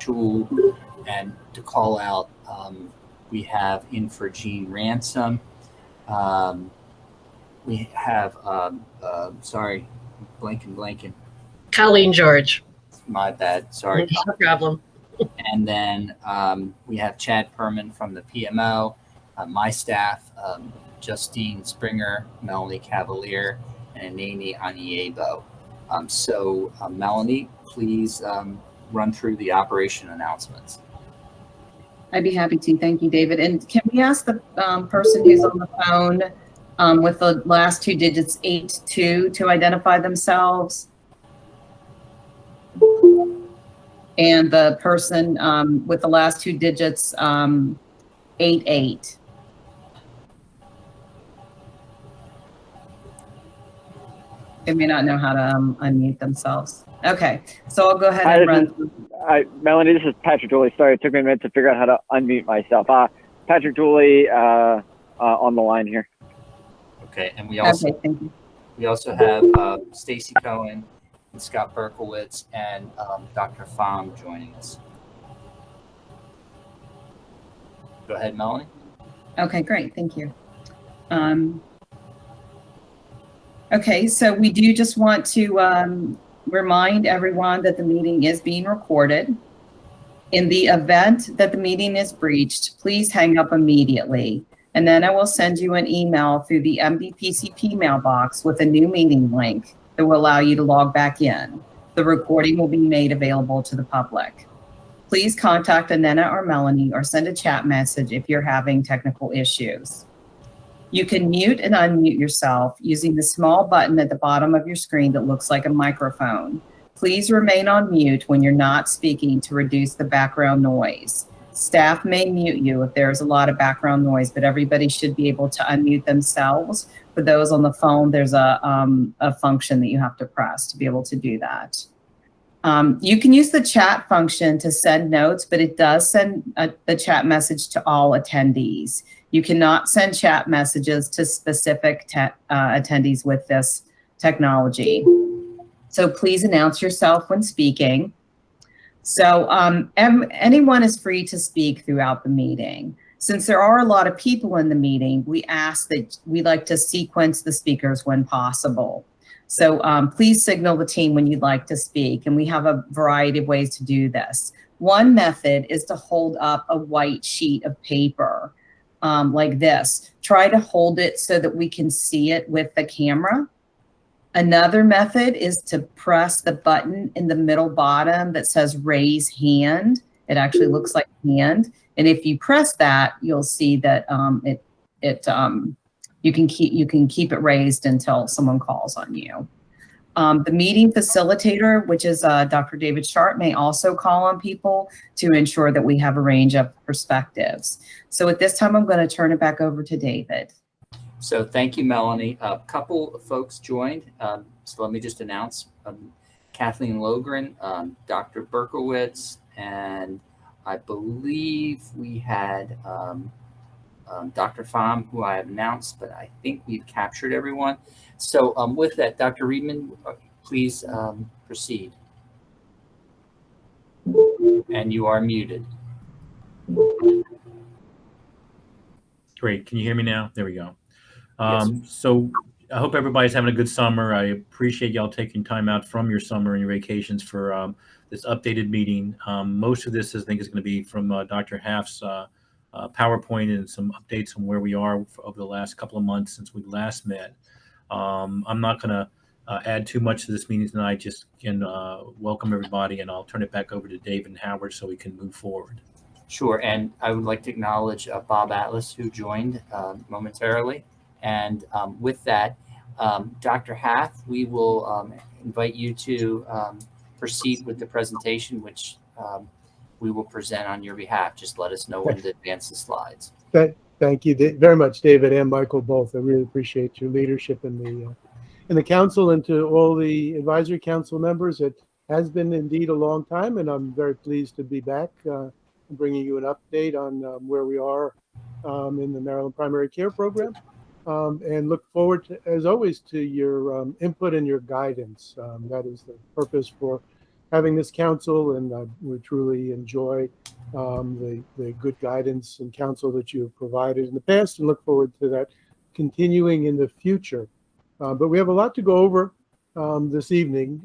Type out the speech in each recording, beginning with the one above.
tool. And to call out, we have in for Gene Ransom. We have, sorry, blanking. Colleen George. My bad. Sorry. No problem. And then we have Chad Perman from the PMO, my staff, Justine Springer, Melanie Cavalier, and Nani Aniebo. So Melanie, please run through the operation announcements. I'd be happy to. Thank you, David. And can we ask the person who's on the phone with the last two digits 82 to identify themselves? And the person with the last two digits 88. They may not know how to unmute themselves. Okay, so I'll go ahead and run. Melanie, this is Patrick Dooley. Sorry, it took me a minute to figure out how to unmute myself. Patrick Dooley on the line here. Okay, and we also thank you. We also have Stacy Cohen and Scott Berkowitz and Dr. Pham joining us. Go ahead, Melanie. Okay, great, thank you. Okay, so we do just want to remind everyone that the meeting is being recorded. In the event that the meeting is breached, please hang up immediately. And then I will send you an email through the MDPCP mailbox with a new meeting link that will allow you to log back in. The recording will be made available to the public. Please contact Anena or Melanie or send a chat message if you're having technical issues. You can mute and unmute yourself using the small button at the bottom of your screen that looks like a microphone. Please remain on mute when you're not speaking to reduce the background noise. Staff may mute you if there's a lot of background noise, but everybody should be able to unmute themselves. For those on the phone, there's a function that you have to press to be able to do that. You can use the chat function to send notes, but it does send the chat message to all attendees. You cannot send chat messages to specific attendees with this technology. So please announce yourself when speaking. So anyone is free to speak throughout the meeting. Since there are a lot of people in the meeting, we ask that we like to sequence the speakers when possible. So please signal the team when you'd like to speak, and we have a variety of ways to do this. One method is to hold up a white sheet of paper like this. Try to hold it so that we can see it with the camera. Another method is to press the button in the middle bottom that says raise hand. It actually looks like hand. And if you press that, you'll see that you can keep it raised until someone calls on you. The meeting facilitator, which is Dr. David Sharp, may also call on people to ensure that we have a range of perspectives. So at this time, I'm going to turn it back over to David. So thank you, Melanie. A couple of folks joined. So let me just announce Kathleen Logren, Dr. Berkowitz, and I believe we had Dr. Pham, who I have announced, but I think we've captured everyone. So with that, Dr. Riedman, please proceed. And you are muted. Great. Can you hear me now? There we go. Yes. So I hope everybody's having a good summer. I appreciate y'all taking time out from your summer and your vacations for this updated meeting. Most of this, I think, is going to be from Dr. Half's PowerPoint and some updates on where we are over the last couple of months since we last met. I'm not going to add too much to this meeting tonight. Just can welcome everybody, and I'll turn it back over to Dave and Howard so we can move forward. Sure, and I would like to acknowledge Bob Atlas, who joined momentarily. And with that, Dr. Half, we will invite you to proceed with the presentation, which we will present on your behalf. Just let us know when to advance the slides. Thank you very much, David and Michael both. I really appreciate your leadership in the council, and to all the advisory council members. It has been indeed a long time, and I'm very pleased to be back bringing you an update on where we are in the Maryland Primary Care Program, and look forward to, as always, to your input and your guidance. That is the purpose for having this council, and we truly enjoy the good guidance and counsel that you have provided in the past, and look forward to that continuing in the future. But we have a lot to go over this evening,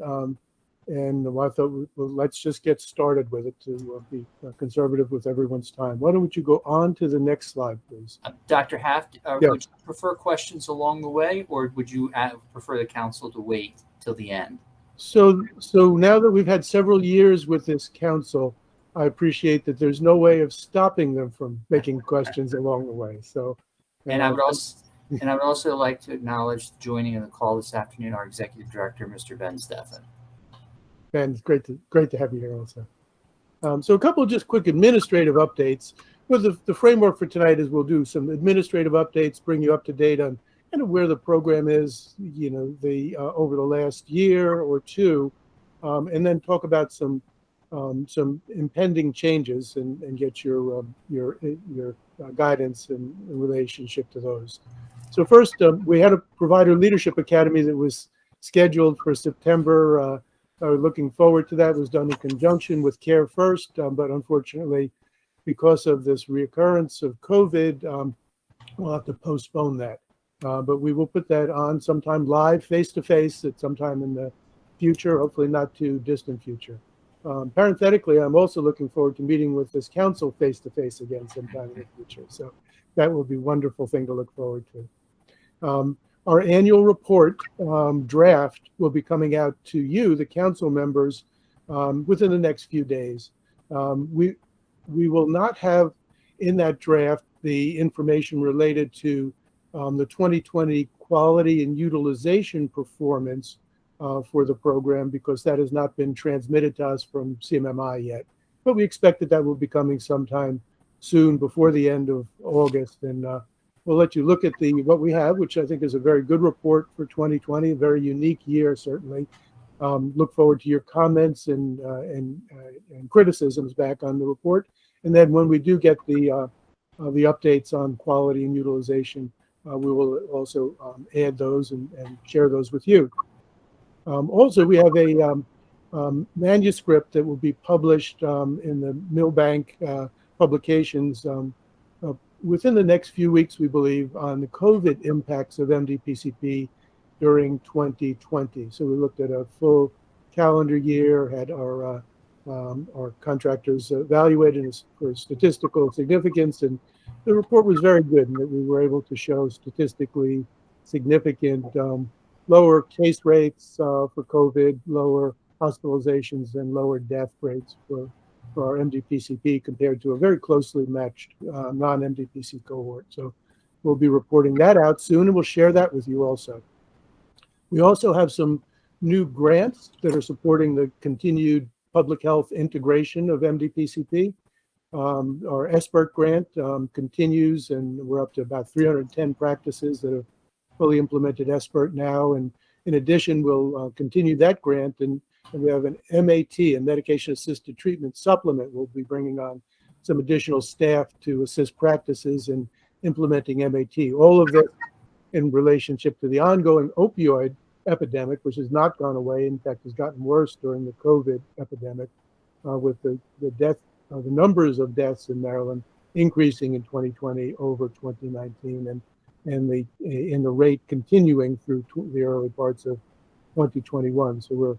and I thought, well, let's just get started with it to be conservative with everyone's time. Why don't you go on to the next slide, please? Dr. Haft, Yes. would you prefer questions along the way, or would you prefer the council to wait till the end? So now that we've had several years with this council, I appreciate that there's no way of stopping them from making questions along the way. So, And I would also like to acknowledge joining in the call this afternoon our executive director, Mr. Ben Steffen. Ben, it's great to have you here also. So a couple of just quick administrative updates. Well, the framework for tonight is we'll do some administrative updates, bring you up to date on kind of where the program is, over the last year or two, and then talk about some impending changes and get your guidance in relationship to those. So first, we had a Provider Leadership Academy that was scheduled for September. Looking forward to that. It was done in conjunction with Care First, but unfortunately, because of this reoccurrence of COVID, we'll have to postpone that. But we will put that on sometime live, face-to-face, at sometime in the future, hopefully not too distant future. Parenthetically, I'm also looking forward to meeting with this council face-to-face again sometime in the future. So that will be a wonderful thing to look forward to. Our annual report draft will be coming out to you, the council members, within the next few days. We will not have in that draft the information related to the 2020 quality and utilization performance for the program, because that has not been transmitted to us from CMMI yet. But we expect that will be coming sometime soon, before the end of August, and we'll let you look at what we have, which I think is a very good report for 2020, a very unique year, certainly. Look forward to your comments and criticisms back on the report. And then when we do get the updates on quality and utilization, we will also add those and share those with you. Also, we have a manuscript that will be published in the Milbank publications within the next few weeks, we believe, on the COVID impacts of MDPCP during 2020. So we looked at a full calendar year, had our contractors evaluated for statistical significance, and the report was very good, and that we were able to show statistically significant lower case rates for COVID, lower hospitalizations, and lower death rates for our MDPCP compared to a very closely matched non-MDPC cohort. So we'll be reporting that out soon, and we'll share that with you also. We also have some new grants that are supporting the continued public health integration of MDPCP. Our SBIRT grant continues, and we're up to about 310 practices that have fully implemented SBIRT now. And in addition, we'll continue that grant, and we have an MAT, a medication-assisted treatment supplement. We'll be bringing on some additional staff to assist practices in implementing MAT. All of this in relationship to the ongoing opioid epidemic, which has not gone away. In fact, has gotten worse during the COVID epidemic, with the numbers of deaths in Maryland increasing in 2020 over 2019, and the rate continuing through the early parts of 2021. So we're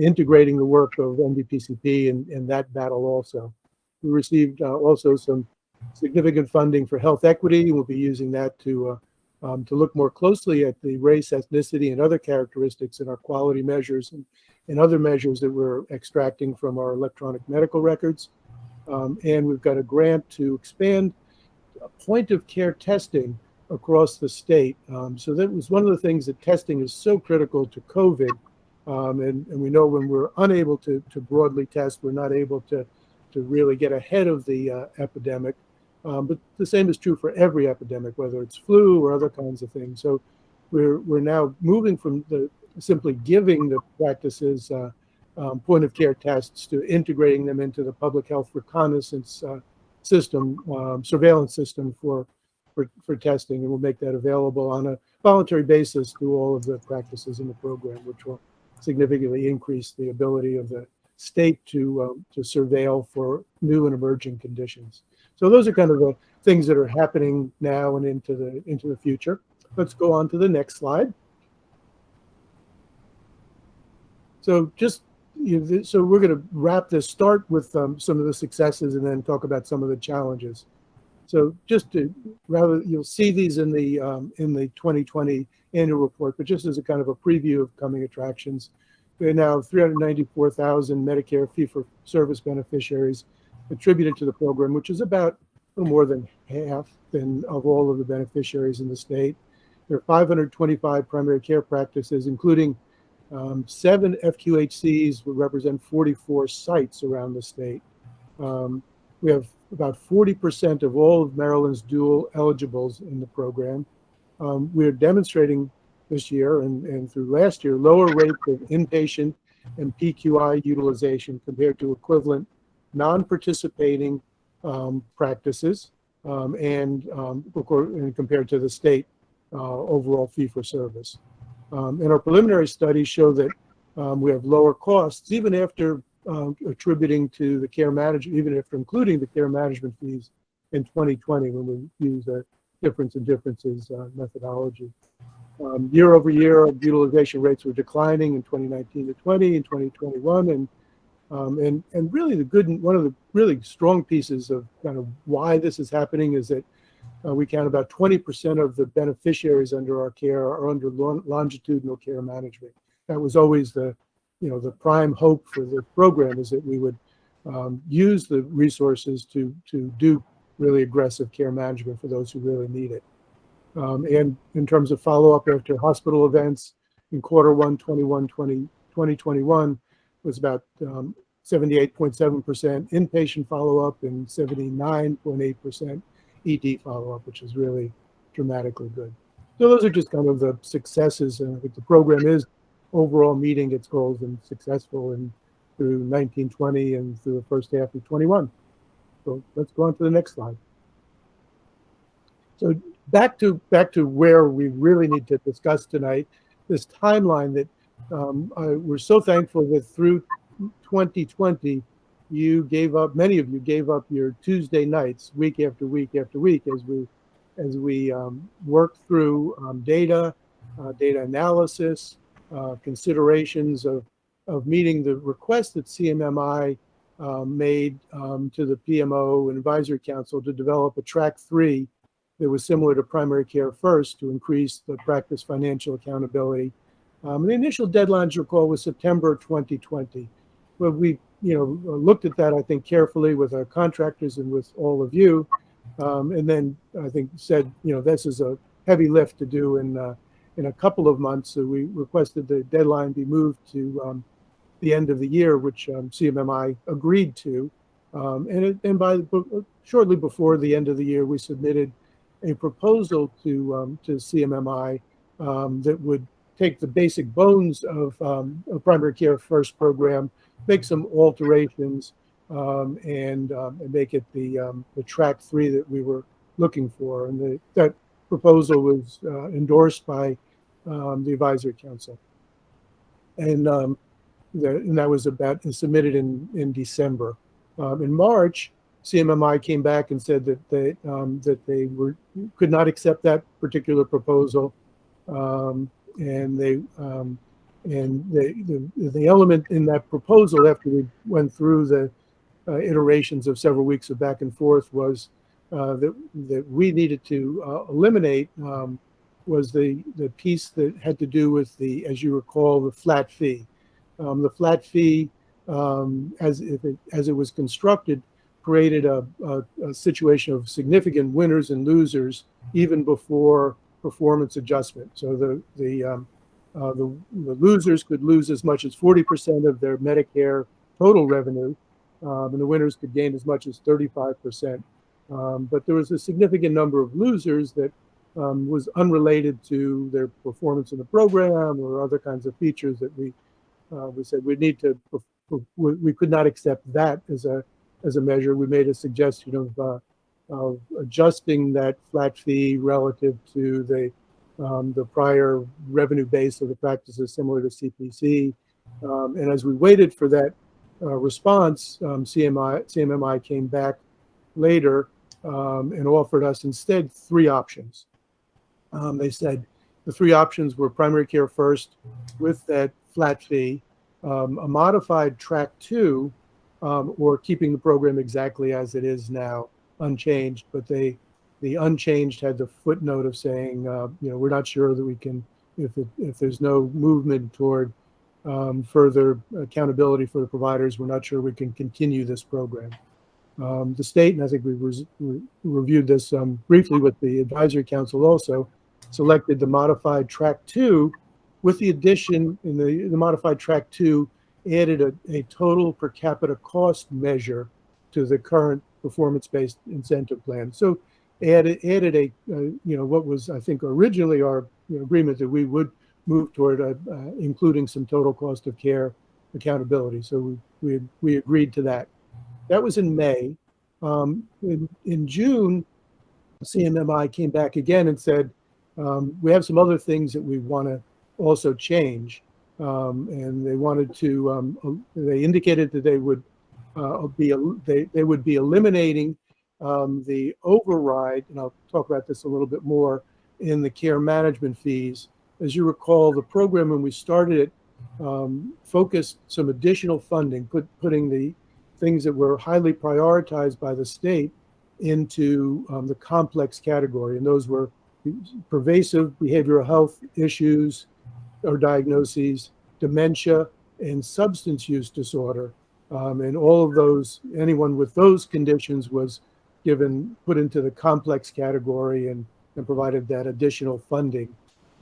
integrating the work of MDPCP in that battle also. We received also some significant funding for health equity. We'll be using that to look more closely at the race, ethnicity, and other characteristics in our quality measures and other measures that we're extracting from our electronic medical records. And we've got a grant to expand point of care testing across the state. So that was one of the things, that testing is so critical to COVID. And we know when we're unable to broadly test, we're not able to really get ahead of the epidemic. But the same is true for every epidemic, whether it's flu or other kinds of things. So we're now moving from simply giving the practices point of care tests to integrating them into the public health reconnaissance system, surveillance system for testing, and we'll make that available on a voluntary basis to all of the practices in the program, which will significantly increase the ability of the state to surveil for new and emerging conditions. So those are kind of the things that are happening now and into the future. Let's go on to the next slide. So so we're going to wrap this, start with some of the successes and then talk about some of the challenges. So just to you'll see these in the 2020 annual report, but just as a kind of a preview of coming attractions, we now have 394,000 Medicare fee-for-service beneficiaries attributed to the program, which is about a little more than half of all of the beneficiaries in the state. There are 525 primary care practices, including 7 FQHCs, will represent 44 sites around the state. We have about 40% of all of Maryland's dual eligibles in the program. We're demonstrating this year and through last year lower rates of inpatient and PQI utilization compared to equivalent non-participating practices and compared to the state overall fee-for-service. And our preliminary studies show that we have lower costs even after attributing to the care management, even after including the care management fees in 2020 when we use a difference in differences methodology. Year over year, utilization rates were declining in 2019 to 20, in 2021, and really one of the really strong pieces of kind of why this is happening is that we count about 20% of the beneficiaries under our care are under longitudinal care management. That was always the prime hope for the program, is that we would use the resources to do really aggressive care management for those who really need it. And in terms of follow-up after hospital events, in Q1 2021 was about 78.7% inpatient follow-up and 79.8% ED follow-up, which is really dramatically good. So those are just kind of the successes. And I think the program is overall meeting its goals and successful through 1920 and through the first half of 21. So let's go on to the next slide. So back to where we really need to discuss tonight, this timeline that we're so thankful that through 2020, many of you gave up your Tuesday nights week after week after week as we worked through data analysis, considerations of meeting the request that CMMI made to the PMO and Advisory Council to develop a track 3 that was similar to primary care first to increase the practice financial accountability. The initial deadline, as you recall, was September 2020. But we looked at that, I think, carefully with our contractors and with all of you, and then I think said, this is a heavy lift to do in a couple of months. So we requested the deadline be moved to the end of the year, which CMMI agreed to. And shortly before the end of the year, we submitted a proposal to CMMI that would take the basic bones of a primary care first program, make some alterations, and make it the track 3 that we were looking for. And that proposal was endorsed by the Advisory Council. And that was submitted in December. In March, CMMI came back and said that they could not accept that particular proposal, and the element in that proposal, after we went through the iterations of several weeks of back and forth, was that we needed to eliminate was the piece that had to do with as you recall, the flat fee. The flat fee, as it was constructed, created a situation of significant winners and losers even before performance adjustment. So the losers could lose as much as 40% of their Medicare total revenue, and the winners could gain as much as 35%. But there was a significant number of losers that was unrelated to their performance in the program or other kinds of features that we said we could not accept that as a measure. We made a suggestion of adjusting that flat fee relative to the prior revenue base of the practices, similar to CPC, And as we waited for that response, CMMI came back later and offered us instead 3 options. They said the 3 options were primary care first with that flat fee, a modified track 2, or keeping the program exactly as it is now, unchanged. But the unchanged had the footnote of saying, we're not sure that we can, if there's no movement toward further accountability for the providers, we're not sure we can continue this program. The state, and I think we reviewed this briefly with the advisory council also, selected the modified track 2 with the addition in the modified track 2 added a total per capita cost measure to the current performance-based incentive plan. So added a what was, I think, originally our agreement that we would move toward including some total cost of care accountability. So we agreed to that. That was in May. In June, CMMI came back again and said, we have some other things that we want to also change. And they wanted to, they indicated that they would be eliminating the override, and I'll talk about this a little bit more, in the care management fees. As you recall, the program when we started it focused some additional funding, putting the things that were highly prioritized by the state into the complex category, and those were pervasive behavioral health issues or diagnoses, dementia, and substance use disorder. And all of those, anyone with those conditions was put into the complex category and provided that additional funding.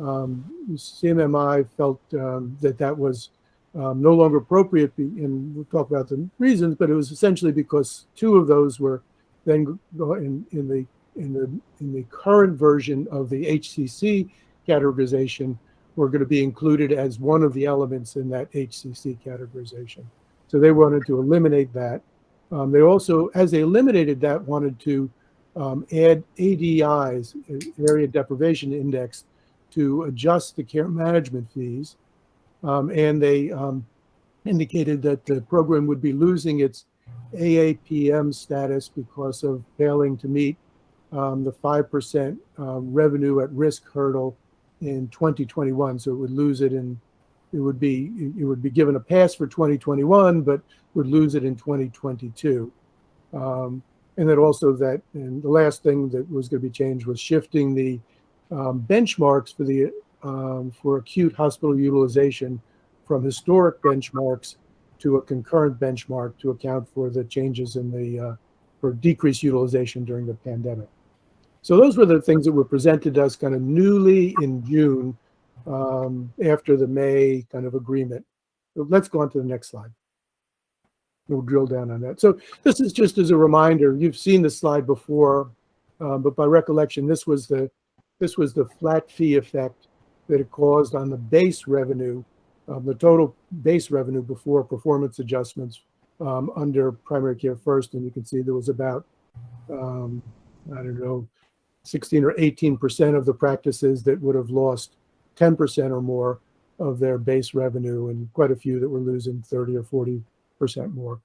CMMI felt that was no longer appropriate, and we'll talk about the reasons, but it was essentially because 2 of those were then in the current version of the HCC categorization were going to be included as one of the elements in that HCC categorization. So they wanted to eliminate that. They also, as they eliminated that, wanted to add ADIs, area deprivation index, to adjust the care management fees. And they indicated that the program would be losing its AAPM status because of failing to meet the 5% revenue at risk hurdle in 2021. So it would lose it it would be given a pass for 2021, but would lose it in 2022. And then also and the last thing that was going to be changed was shifting the benchmarks for acute hospital utilization from historic benchmarks to a concurrent benchmark to account for the changes in for decreased utilization during the pandemic. So those were the things that were presented to us kind of newly in June after the May kind of agreement. So let's go on to the next slide. We'll drill down on that. So this is just as a reminder. You've seen this slide before, but by recollection, this was the flat fee effect that it caused on the base revenue, the total base revenue before performance adjustments under primary care first. And you can see there was about, 16 or 18% of the practices that would have lost 10% or more of their base revenue, and quite a few that were losing 30 or 40% more.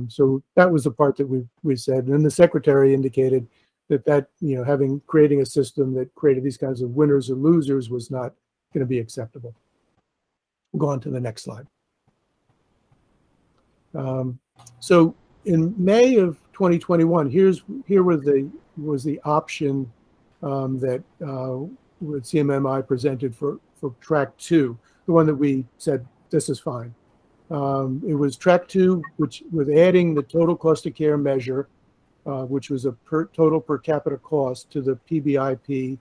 So that was the part that we said. And then the secretary indicated that creating a system that created these kinds of winners or losers was not going to be acceptable. We'll go on to the next slide. So in May of 2021, here was the option that CMMI presented for track 2, the one that we said this is fine. It was track 2, which with adding the total cost of care measure, which was a total per capita cost to the PBIP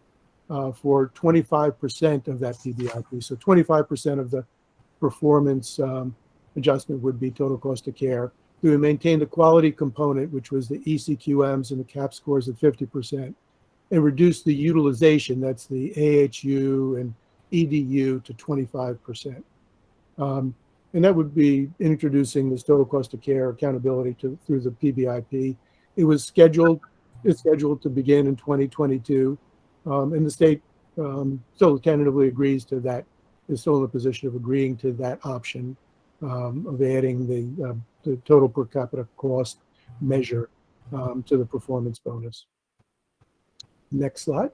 for 25% of that PBIP. So 25% of the performance adjustment would be total cost of care. We would maintain the quality component, which was the ECQMs and the CAP scores at 50%, and reduce the utilization, that's the AHU and EDU, to 25%. And that would be introducing this total cost of care accountability through the PBIP. It's scheduled to begin in 2022, and the state still tentatively agrees to that is still in the position of agreeing to that option of adding the total per capita cost measure to the performance bonus. Next slide.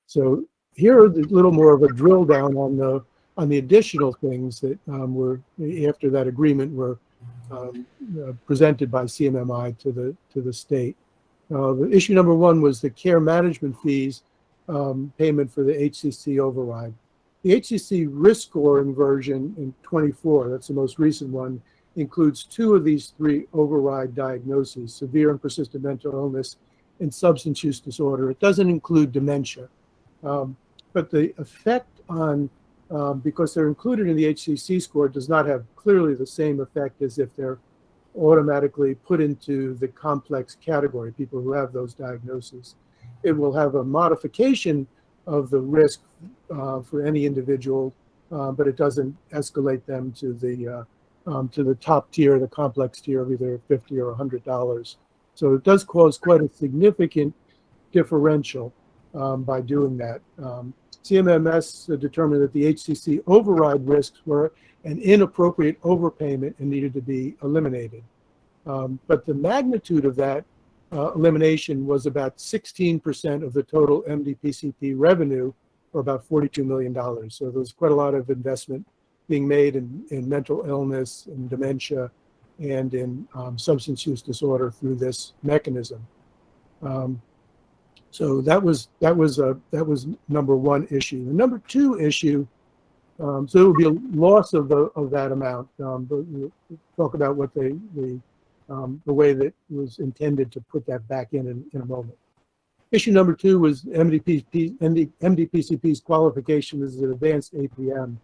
So here are a little more of a drill down on the additional things that were after that agreement were presented by CMMI to the state. The issue number one was the care management fees payment for the HCC override. The HCC risk scoring version in 24, that's the most recent one, includes 2 of these 3 override diagnoses: severe and persistent mental illness and substance use disorder. It doesn't include dementia. But the effect on, because they're included in the HCC score, does not have clearly the same effect as if they're automatically put into the complex category, people who have those diagnoses. It will have a modification of the risk for any individual, but it doesn't escalate them to the top tier, the complex tier of either $50 or $100. So it does cause quite a significant differential by doing that. CMMS determined that the HCC override risks were an inappropriate overpayment and needed to be eliminated. But the magnitude of that elimination was about 16% of the total MDPCP revenue, or about $42 million. So there's quite a lot of investment being made in mental illness and dementia and in substance use disorder through this mechanism. So that was number one issue. The number two issue, so it would be a loss of that amount. But we'll talk about what the way that was intended to put that back in a moment. Issue number two was MDPCP's qualification as an advanced APM.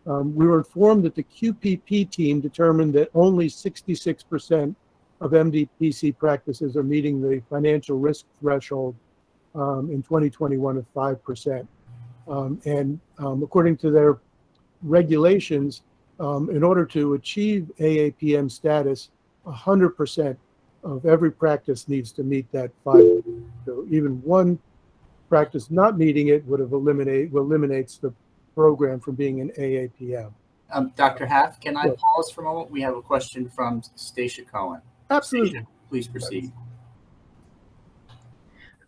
We were informed that the QPP team determined that only 66% of MDPC practices are meeting the financial risk threshold in 2021 of 5%. And according to their regulations, in order to achieve AAPM status, 100% of every practice needs to meet that 5%. So even one practice not meeting it eliminates the program from being an AAPM. Dr. Haff, can I Yes. pause for a moment? We have a question from Stacia Cohen. Absolutely. Stacia, please proceed.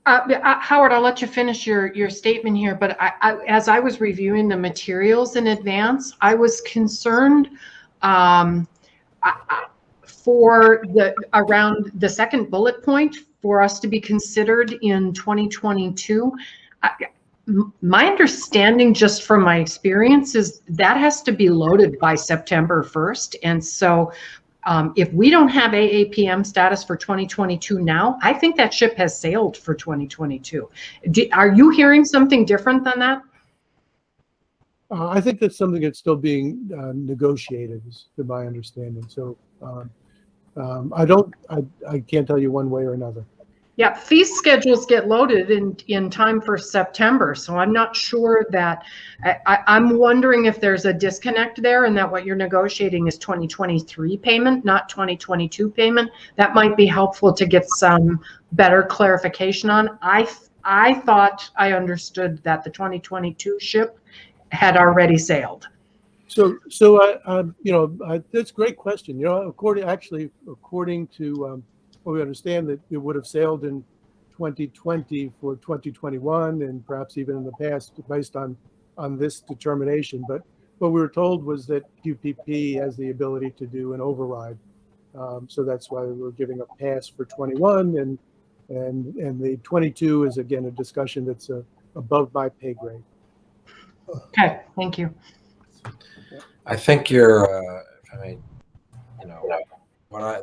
Howard, I'll let you finish your statement here, but as I was reviewing the materials in advance, I was concerned for around the second bullet point for us to be considered in 2022. My understanding, just from my experience, is that has to be loaded by September 1st. And so if we don't have AAPM status for 2022 now, I think that ship has sailed for 2022. Are you hearing something different than that? I think that's something that's still being negotiated, is to my understanding. So I can't tell you one way or another. Yeah, fee schedules get loaded in time for September, so I'm not sure that, I'm wondering if there's a disconnect there and that what you're negotiating is 2023 payment, not 2022 payment. That might be helpful to get some better clarification on. I thought I understood that the 2022 ship had already sailed. So that's a great question. According to what we understand, that it would have sailed in 2020 for 2021, and perhaps even in the past, based on this determination. But what we were told was that QPP has the ability to do an override, so that's why we're giving a pass for 21, and the 22 is again a discussion that's above my pay grade. Okay, thank you. I think you're,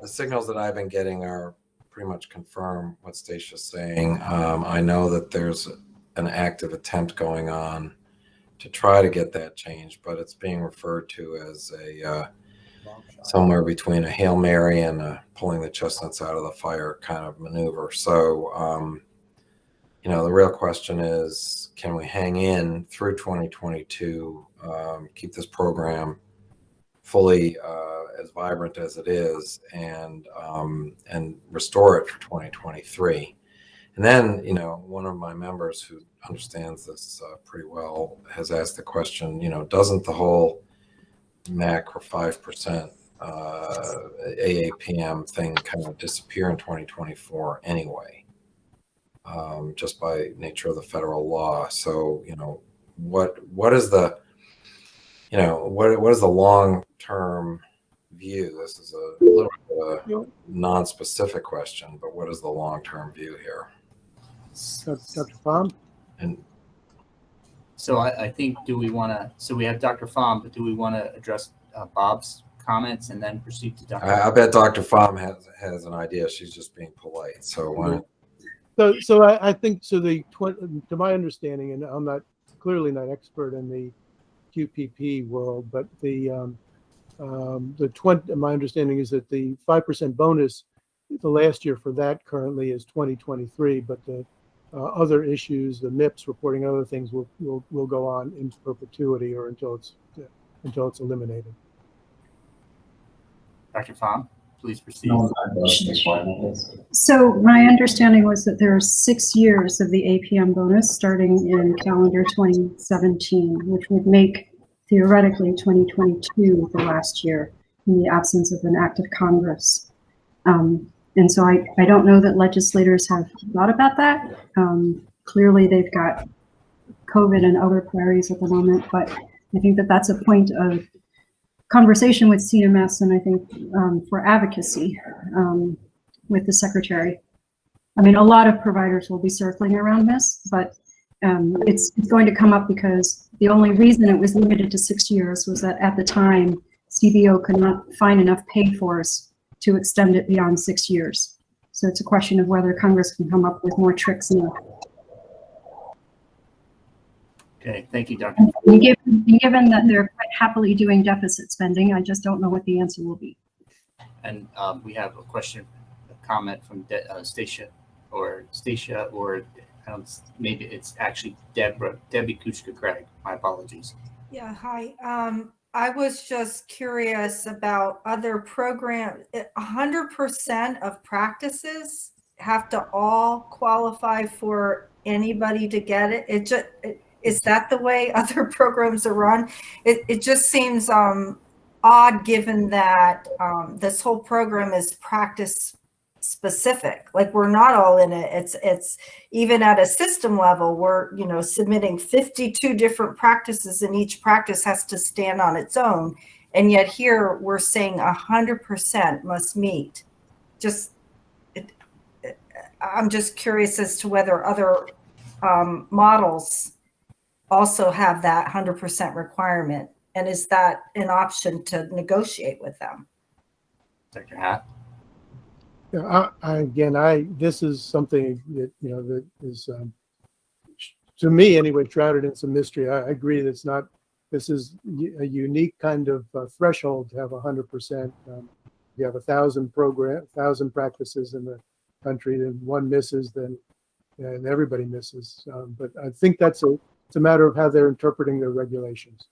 the signals that I've been getting are pretty much confirm what Stacey's saying. I know that there's an active attempt going on to try to get that changed, but it's being referred to as a somewhere between a Hail Mary and a pulling the chestnuts out of the fire kind of maneuver. So, the real question is, can we hang in through 2022, keep this program fully as vibrant as it is, and restore it for 2023? And then, one of my members who understands this pretty well, has asked the question, doesn't the whole MAC or 5% AAPM thing kind of disappear in 2024 anyway, just by nature of the federal law? So, what is the, what is the long-term view? This is a little bit of a non-specific question, but what is the long-term view here? Dr. Pham? And So I think, so we have Dr. Pham, but do we want to address Bob's comments and then proceed to Dr. I bet Dr. Pham has an idea. She's just being polite. So why don't So I think, to my understanding, and I'm clearly not expert in the QPP world, but my understanding is that the 5% bonus, the last year for that currently is 2023, but the other issues, the MIPS reporting, other things will go on in perpetuity or until it's eliminated. Dr. Pham, please proceed. So my understanding was that there are 6 years of the APM bonus starting in calendar 2017, which would make theoretically 2022 the last year in the absence of an act of Congress. And so I don't know that legislators have thought about that. Clearly they've got COVID and other priorities at the moment, but I think that that's a point of conversation with CMS, and I think for advocacy with the secretary. I mean, a lot of providers will be circling around this, but it's going to come up because the only reason it was limited to 6 years was that at the time, CBO could not find enough pay-fors to extend it beyond 6 years. So it's a question of whether Congress can come up with more tricks now. Okay, thank you, Dr. And given that they're quite happily doing deficit spending, I just don't know what the answer will be. And we have a comment from Stacia, or maybe it's actually Debbie Kuchka-Craig. My apologies. Yeah, hi. I was just curious about other programs. 100% of practices have to all qualify for anybody to get it. Is that the way other programs are run? It just seems odd, given that this whole program is practice specific. Like, we're not all in it. It's even at a system level, we're submitting 52 different practices, and each practice has to stand on its own. And yet here we're saying 100% must meet. I'm just curious as to whether other models also have that 100% requirement, and is that an option to negotiate with them? Dr. Hatt? Yeah, this is something that that is to me anyway shrouded in some mystery. I agree that this is a unique kind of threshold to have 100%. You have 1,000 practices in the country, then one misses, then and everybody misses. But I think it's a matter of how they're interpreting their regulations.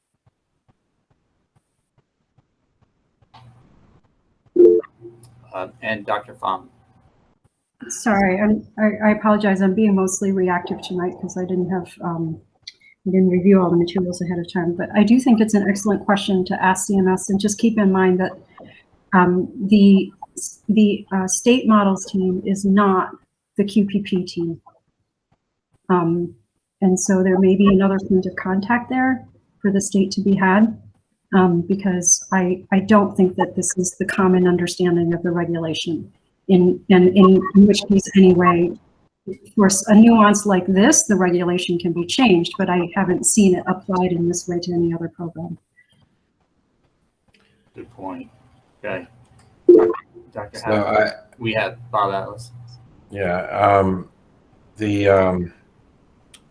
And Dr. Pham. Sorry, I apologize. I'm being mostly reactive tonight because I didn't review all the materials ahead of time. But I do think it's an excellent question to ask CMS, and just keep in mind that the state models team is not the QPP team. And so there may be another point of contact there for the state to be had, because I don't think that this is the common understanding of the regulation. In which case, anyway, for a nuance like this, the regulation can be changed, but I haven't seen it applied in this way to any other program. Good point. Okay. Dr. So Hatt, we have Bob Atlas. Yeah,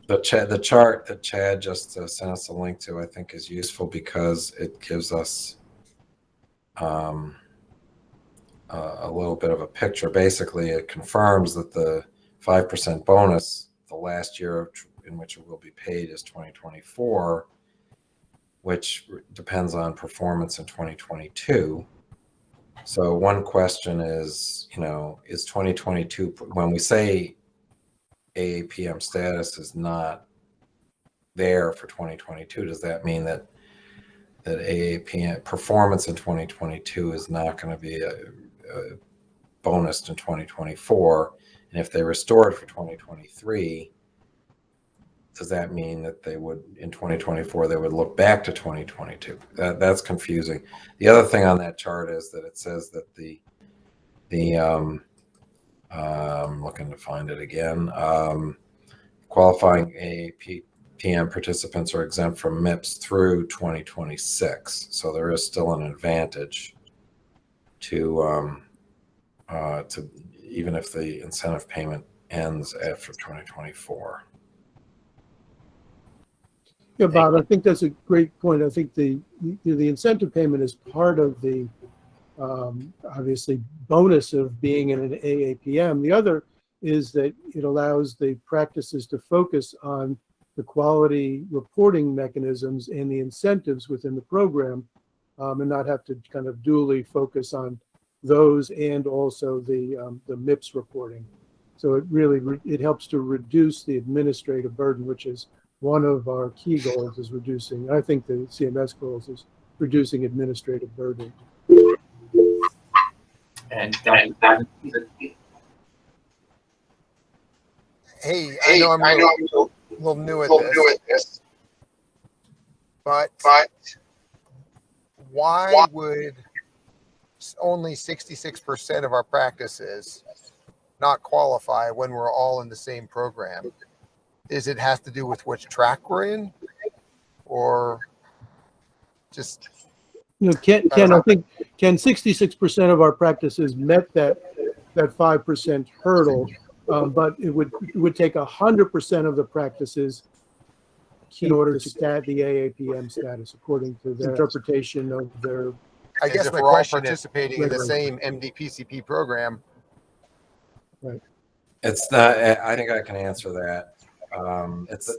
the chart that Chad just sent us a link to, I think, is useful because it gives us a little bit of a picture. Basically, it confirms that the 5% bonus, the last year in which it will be paid, is 2024, which depends on performance in 2022. So one question is, is 2022, when we say AAPM status is not there for 2022, does that mean that AAPM performance in 2022 is not going to be a bonus in 2024? And if they restore it for 2023, does that mean that they would, in 2024, they would look back to 2022? That's confusing. The other thing on that chart is that it says that I'm looking to find it again. Qualifying AAPM participants are exempt from MIPS through 2026. So there is still an advantage to even if the incentive payment ends after 2024. Yeah, Bob, I think that's a great point. I think the incentive payment is part of the obviously bonus of being in an AAPM. The other is that it allows the practices to focus on the quality reporting mechanisms and the incentives within the program, and not have to kind of dually focus on those and also the MIPS reporting. So it really it helps to reduce the administrative burden, which is one of our key goals, is reducing. I think the CMS goals is reducing administrative burden. And Hey, I know I'm a little new at this, but why would only 66% of our practices not qualify when we're all in the same program? Is it has to do with which track we're in, or just? You know, Ken, I think 66% of our practices met that 5% hurdle, but it would take 100% of the practices in order to get the AAPM status, according to their interpretation of their. I guess my question is, participating in the same MDPCP program. Right. It's not. I think I can answer that. It's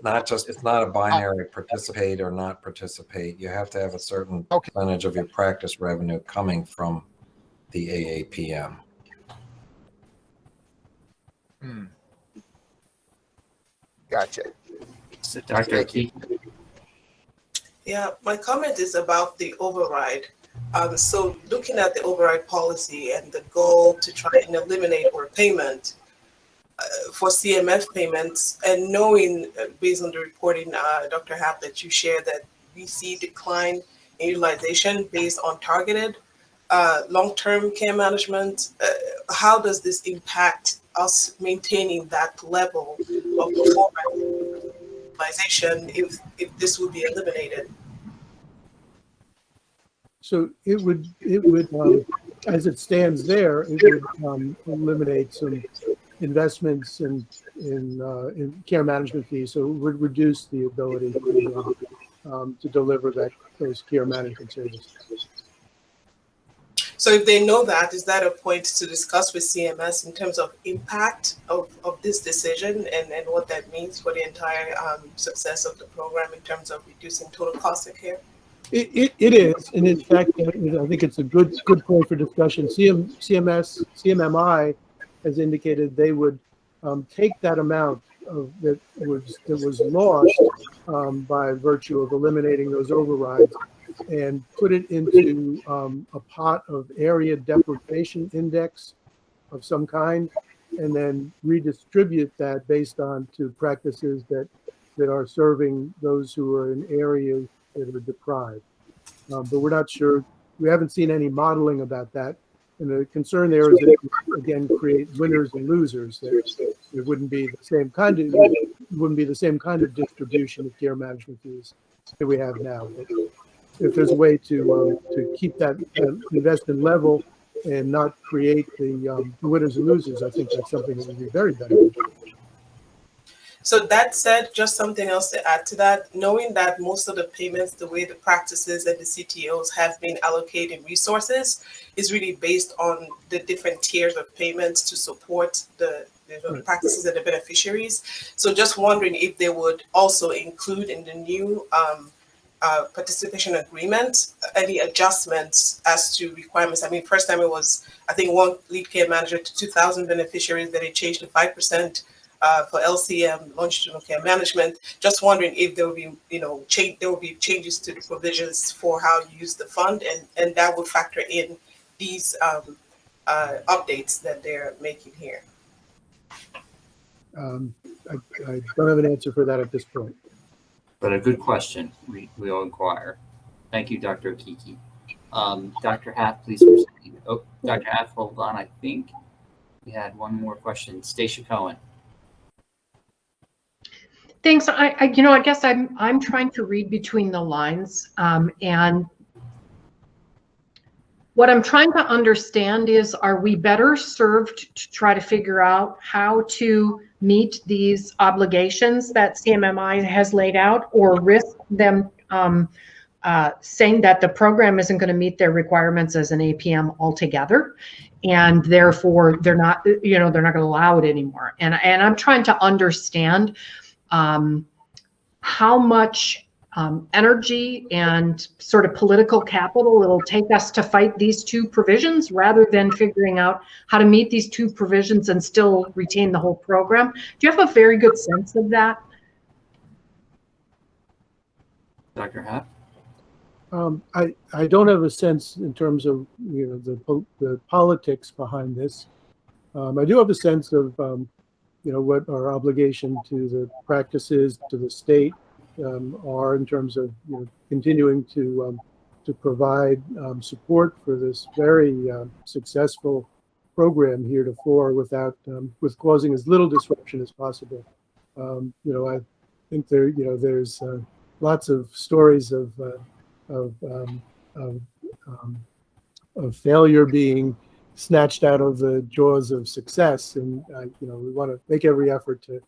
not a binary participate or not participate. You have to have a certain percentage of your practice revenue coming from the AAPM. Gotcha. So Dr. Key. Yeah, my comment is about the override. So looking at the override policy and the goal to try and eliminate overpayment for CMF payments, and knowing based on the reporting, Dr. Happ, that you shared, that we see decline in utilization based on targeted long-term care management, how does this impact us maintaining that level of performance utilization if this would be eliminated? So it would as it stands there, it would eliminate some investments in care management fees, so it would reduce the ability to deliver those care management services. So if they know that, is that a point to discuss with CMS in terms of impact of this decision and what that means for the entire success of the program in terms of reducing total cost of care? It is, and in fact, I think it's a good point for discussion. CMMI has indicated they would take that amount that was lost by virtue of eliminating those overrides and put it into a pot of area deprivation index of some kind, and then redistribute that based on to practices that are serving those who are in areas that are deprived. But we're not sure. We haven't seen any modeling about that. And the concern there is that it would, again, create winners and losers. It wouldn't be the same kind of distribution of care management fees that we have now. If there's a way to keep that investment level and not create the winners and losers, I think that's something that would be very beneficial. So that said, just something else to add to that, knowing that most of the payments, the way the practices and the CTOs have been allocating resources, is really based on the different tiers of payments to support the practices and the beneficiaries. So just wondering if they would also include in the new participation agreement any adjustments as to requirements. I mean, first time it was, I think, one lead care manager to 2,000 beneficiaries, then it changed to 5% for LCM, longitudinal care management. Just wondering if there will be, there will be changes to the provisions for how you use the fund, and that would factor in these updates that they're making here. I don't have an answer for that at this point. But a good question. We'll inquire. Thank you, Dr. Okiki. Dr. Haff, please proceed. Oh, Dr. Haff, hold on. I think we had one more question. Stacia Cohen. Thanks. I guess I'm trying to read between the lines, and what I'm trying to understand is, are we better served to try to figure out how to meet these obligations that CMMI has laid out, or risk them saying that the program isn't going to meet their requirements as an APM altogether, and therefore they're not going to allow it anymore? And I'm trying to understand how much energy and sort of political capital it'll take us to fight these two provisions, rather than figuring out how to meet these two provisions and still retain the whole program. Do you have a very good sense of that? Dr. Haff? I don't have a sense in terms of the politics behind this. I do have a sense of what our obligation to the practices, to the state, are in terms of continuing to provide support for this very successful program heretofore with causing as little disruption as possible. I think there's lots of stories of failure being snatched out of the jaws of success, and we want to make every effort to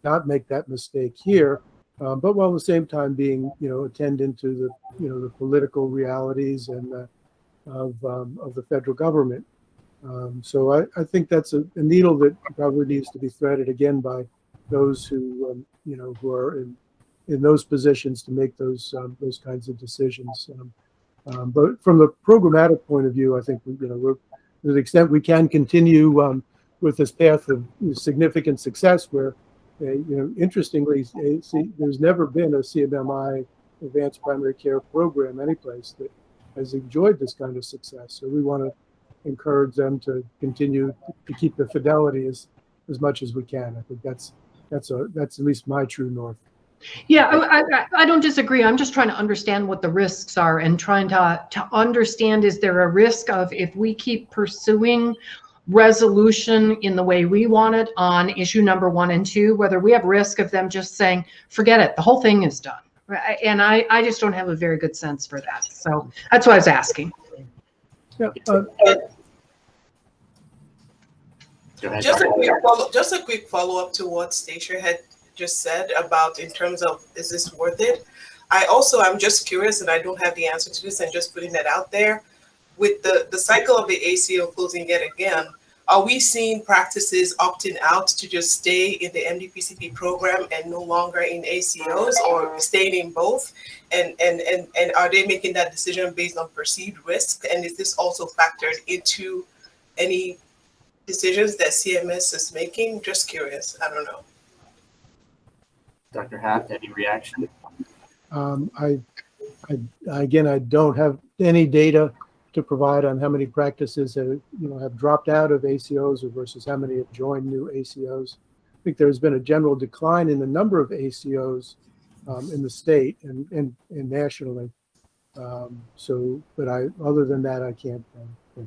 not make that mistake here. But while at the same time being, attendant to the political realities and of the federal government. So I think that's a needle that probably needs to be threaded again by those who who are in those positions to make those kinds of decisions. But from the programmatic point of view, I think we're, to the extent we can continue with this path of significant success, where interestingly, there's never been a CMMI advanced primary care program anyplace that has enjoyed this kind of success. So we want to encourage them to continue to keep the fidelity as much as we can. I think that's at least my true north. Yeah, I don't disagree. I'm just trying to understand what the risks are, and trying to understand, is there a risk of, if we keep pursuing resolution in the way we want it on issue number 1 and 2, whether we have risk of them just saying, forget it, the whole thing is done. And I just don't have a very good sense for that. So that's what I was asking. Yeah. Just a quick follow-up to what Stacia had just said about, in terms of, is this worth it? I'm just curious, and I don't have the answer to this, and just putting that out there. With the cycle of the ACO closing yet again, are we seeing practices opting out to just stay in the MDPCP program and no longer in ACOs, or staying in both? And are they making that decision based on perceived risk? And is this also factored into any decisions that CMS is making? Just curious. I don't know. Dr. Haft, any reaction? I don't have any data to provide on how many practices have dropped out of ACOs versus how many have joined new ACOs. I think there's been a general decline in the number of ACOs in the state and nationally. But other than that, I can't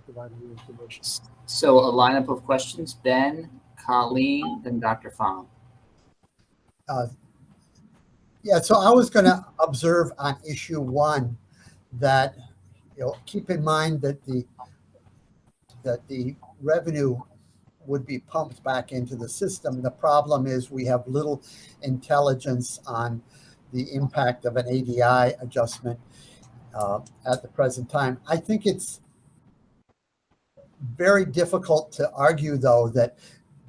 provide any information. So a lineup of questions: Ben, Colleen, then Dr. Pham. Yeah, so I was going to observe on issue 1 that keep in mind that the revenue would be pumped back into the system. The problem is we have little intelligence on the impact of an ADI adjustment at the present time. I think it's very difficult to argue, though, that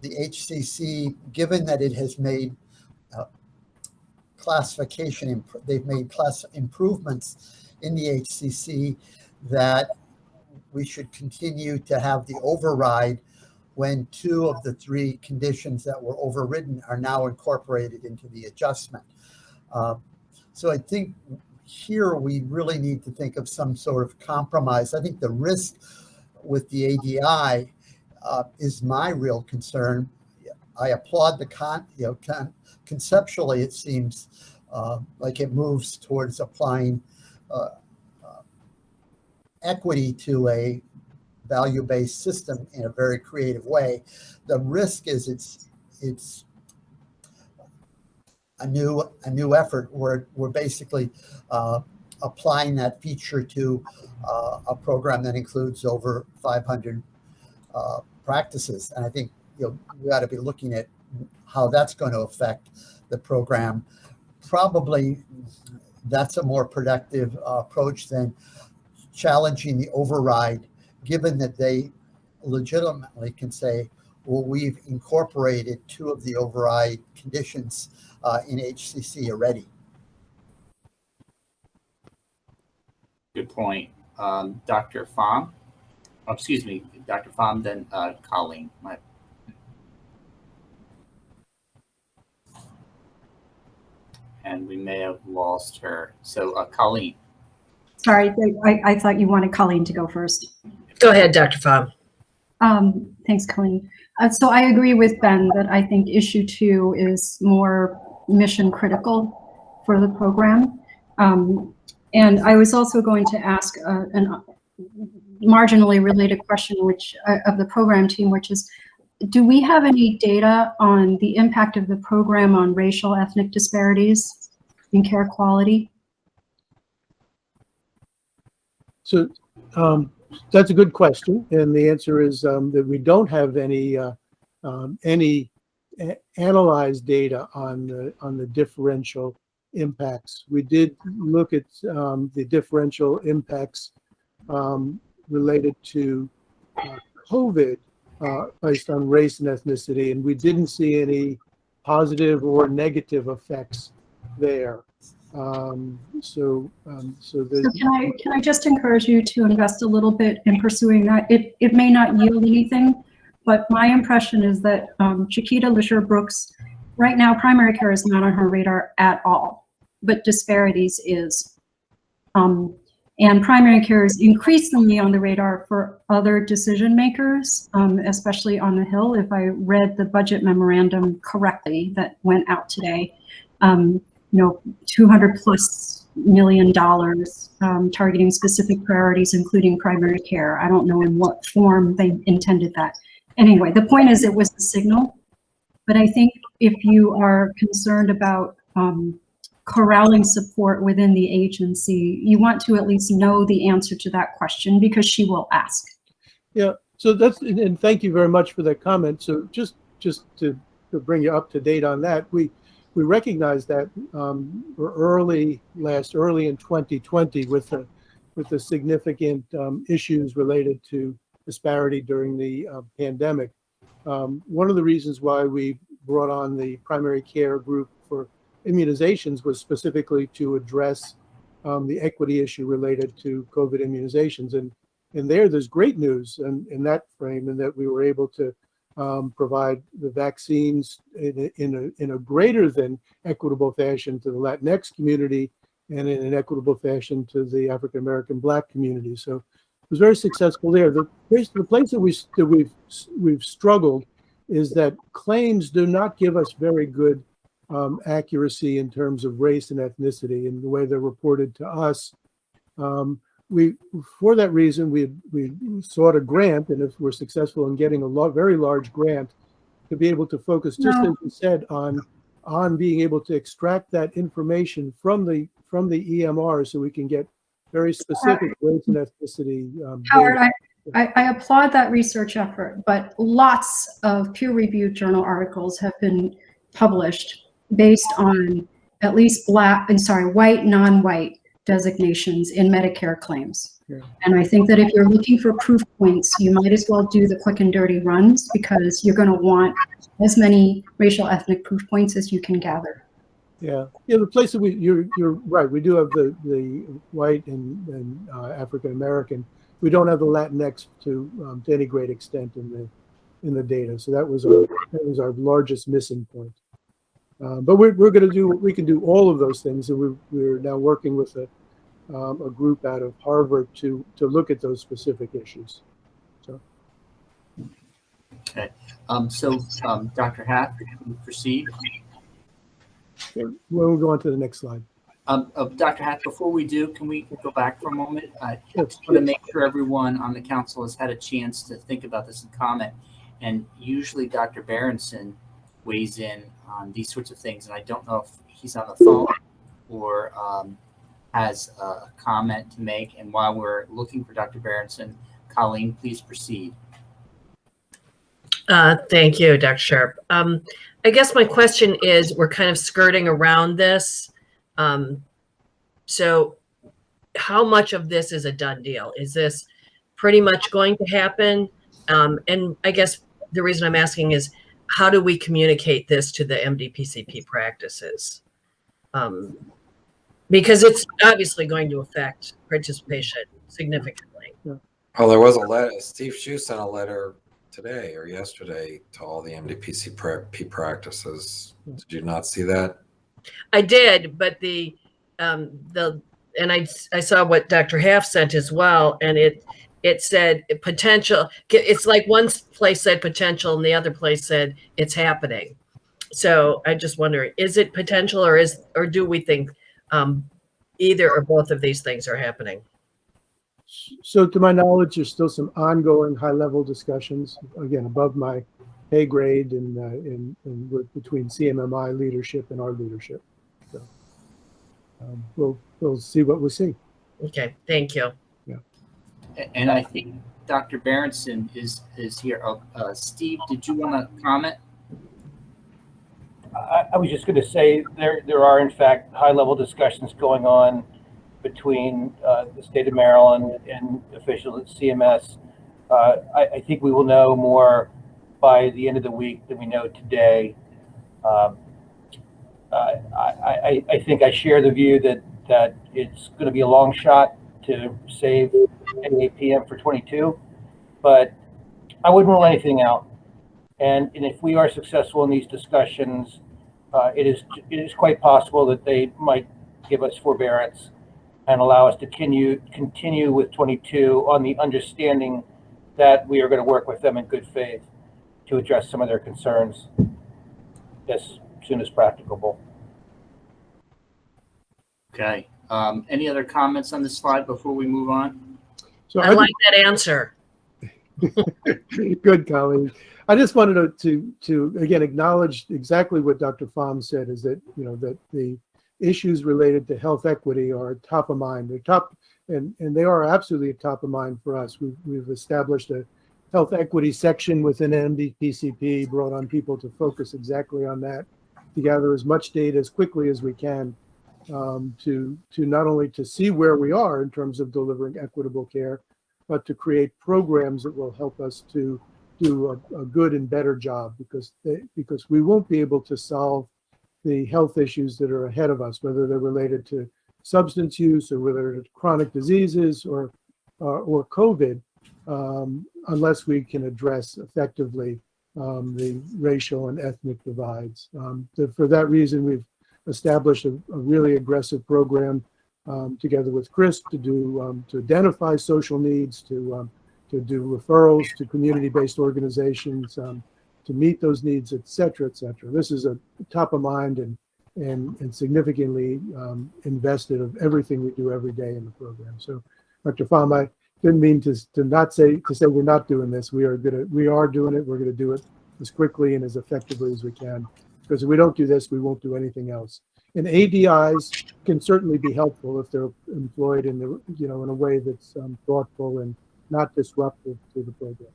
the HCC, given that it has made they've made class improvements in the HCC, that we should continue to have the override when 2 of the 3 conditions that were overridden are now incorporated into the adjustment. So I think here we really need to think of some sort of compromise. I think the risk with the ADI is my real concern. I applaud the conceptually it seems like it moves towards applying equity to a value-based system in a very creative way. The risk is it's a new effort. We're basically applying that feature to a program that includes over 500 practices, and I think we ought to be looking at how that's going to affect the program. Probably that's a more productive approach than challenging the override, given that they legitimately can say, well, we've incorporated 2 of the override conditions in HCC already. Good point. Dr. Pham, excuse me, Dr. Pham, then Colleen. And we may have lost her. So Colleen. Sorry, I thought you wanted Colleen to go first. Go ahead, Dr. Pham. Thanks, Colleen. So I agree with Ben that I think issue 2 is more mission critical for the program. And I was also going to ask a marginally related question, which of the program team, which is, do we have any data on the impact of the program on racial ethnic disparities in care quality? So that's a good question, and the answer is that we don't have any analyzed data on the differential impacts. We did look at the differential impacts related to COVID based on race and ethnicity, and we didn't see any positive or negative effects there. So can I just encourage you to invest a little bit in pursuing that? It may not yield anything, but my impression is that Chiquita Lesher-Brooks, right now, primary care is not on her radar at all, but disparities is. And primary care is increasingly on the radar for other decision makers, especially on the Hill. If I read the budget memorandum correctly that went out today, $200+ million targeting specific priorities, including primary care. I don't know in what form they intended that. Anyway, the point is it was a signal. But I think if you are concerned about corralling support within the agency, you want to at least know the answer to that question because she will ask. Yeah, so that's, and thank you very much for that comment. So just to bring you up to date on that, we recognize that early in 2020 with the significant issues related to disparity during the pandemic. One of the reasons why we brought on the primary care group for immunizations was specifically to address the equity issue related to COVID immunizations. And there's great news in that frame, in that we were able to provide the vaccines in a greater than equitable fashion to the Latinx community and in an equitable fashion to the African American Black community. So it was very successful there. The place that we've struggled is that claims do not give us very good accuracy in terms of race and ethnicity and the way they're reported to us. For that reason, we sought a grant, and if we're successful in getting a very large grant, to be able to focus, just as you said, on being able to extract that information from the EMR, so we can get very specific race and ethnicity. Howard, I applaud that research effort, but lots of peer-reviewed journal articles have been published based on at least white, non-white designations in Medicare claims. Yeah. And I think that if you're looking for proof points, you might as well do the quick and dirty runs, because you're going to want as many racial ethnic proof points as you can gather. Yeah, the place that you're right. We do have the white and African American. We don't have the Latinx to any great extent in in the data. So that was our largest missing point. But we're going to do, we can do all of those things, and we're now working with a group out of Harvard to look at those specific issues. So. Okay. Dr. Happ, can you proceed? We'll go on to the next slide. Dr. Happ, before we do, can we go back for a moment? I just want to make sure everyone on the council has had a chance to think about this and comment. And usually Dr. Berenson weighs in on these sorts of things, and I don't know if he's on the phone or has a comment to make. And while we're looking for Dr. Berenson, Colleen, please proceed. Thank you, Dr. Sharp. I guess my question is, we're kind of skirting around this. So how much of this is a done deal? Is this pretty much going to happen? And I guess the reason I'm asking is, how do we communicate this to the MDPCP practices? Because it's obviously going to affect participation significantly. Well, there was a letter. Steve Shue sent a letter today or yesterday to all the MDPCP practices. Did you not see that? I did, but I saw what Dr. Haff sent as well, and it said potential. It's like one place said potential and the other place said it's happening. So I just wonder, is it potential, or do we think either or both of these things are happening? So to my knowledge, there's still some ongoing high-level discussions, again, above my pay grade and between CMMI leadership and our leadership. So we'll see what we see. Okay, thank you. Yeah. And I think Dr. Berenson is here. Steve, did you want to comment? I was just going to say there are in fact high-level discussions going on between the state of Maryland and officials at CMS. I think we will know more by the end of the week than we know today. I think I share the view that it's going to be a long shot to save APM for 22, but I wouldn't rule anything out. And if we are successful in these discussions, it is quite possible that they might give us forbearance and allow us to continue with 22 on the understanding that we are going to work with them in good faith to address some of their concerns as soon as practicable. Okay. Any other comments on this slide before we move on? So I like that answer. Good, Colleen. I just wanted to again acknowledge exactly what Dr. Pham said, is that that the issues related to health equity are top of mind. They're top, and they are absolutely top of mind for us. We've established a health equity section within MDPCP, brought on people to focus exactly on that, to gather as much data as quickly as we can, to not only to see where we are in terms of delivering equitable care, but to create programs that will help us to do a good and better job, because we won't be able to solve the health issues that are ahead of us, whether they're related to substance use or whether it's chronic diseases or COVID, unless we can address effectively the racial and ethnic divides. For that reason, we've established a really aggressive program together with Chris to identify social needs, to do referrals to community-based organizations, to meet those needs, et cetera, et cetera. This is a top of mind and significantly invested of everything we do every day in the program. So, Dr. Pham, I didn't mean to say we're not doing this. We are doing it. We're gonna do it as quickly and as effectively as we can, because if we don't do this, we won't do anything else. And ADIs can certainly be helpful if they're employed in in a way that's thoughtful and not disruptive to the program.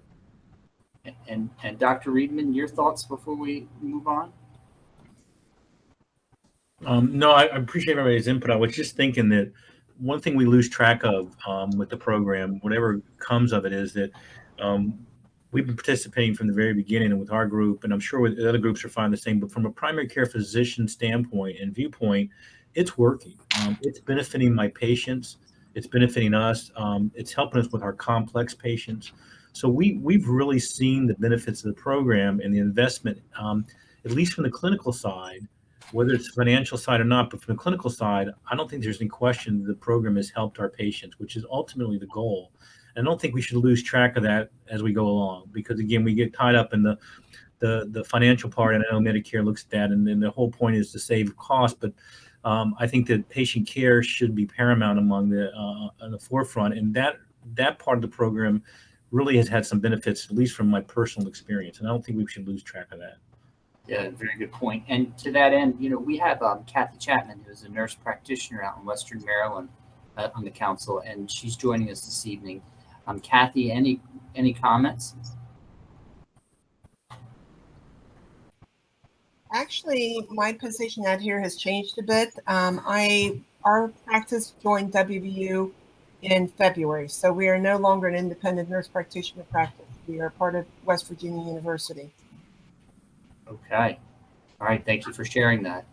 And Dr. Reedman, your thoughts before we move on? No, I appreciate everybody's input. I was just thinking that one thing we lose track of with the program, whatever comes of it, is that we've been participating from the very beginning and with our group, and I'm sure with other groups are finding the same, but from a primary care physician standpoint and viewpoint, it's working. It's benefiting my patients. It's benefiting us. It's helping us with our complex patients. So we've really seen the benefits of the program and the investment, at least from the clinical side, whether it's the financial side or not. But from the clinical side, I don't think there's any question that the program has helped our patients, which is ultimately the goal. And I don't think we should lose track of that as we go along, because again, we get tied up in the financial part, and I know Medicare looks at that, and then the whole point is to save costs. But I think that patient care should be paramount among on the forefront, and that part of the program really has had some benefits, at least from my personal experience, and I don't think we should lose track of that. Yeah, very good point. And to that end, we have Kathy Chapman, who is a nurse practitioner out in Western Maryland on the council, and she's joining us this evening. Kathy, any comments? Actually, my position out here has changed a bit. Our practice joined WVU in February, so we are no longer an independent nurse practitioner practice. We are part of West Virginia University. Okay. All right. Thank you for sharing that.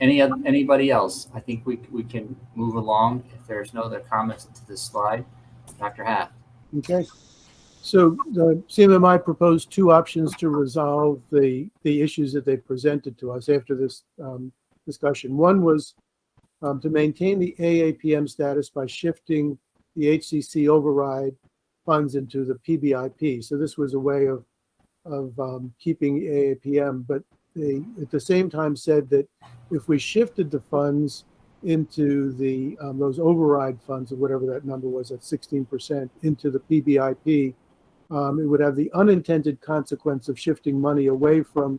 Anybody else? I think we can move along if there's no other comments to this slide. Dr. Haff. Okay. So the CMMI proposed two options to resolve the issues that they presented to us after this discussion. One was to maintain the AAPM status by shifting the HCC override funds into the PBIP. So this was a way of keeping AAPM, but they at the same time said that if we shifted the funds into the those override funds, or whatever that number was at 16%, into the PBIP, it would have the unintended consequence of shifting money away from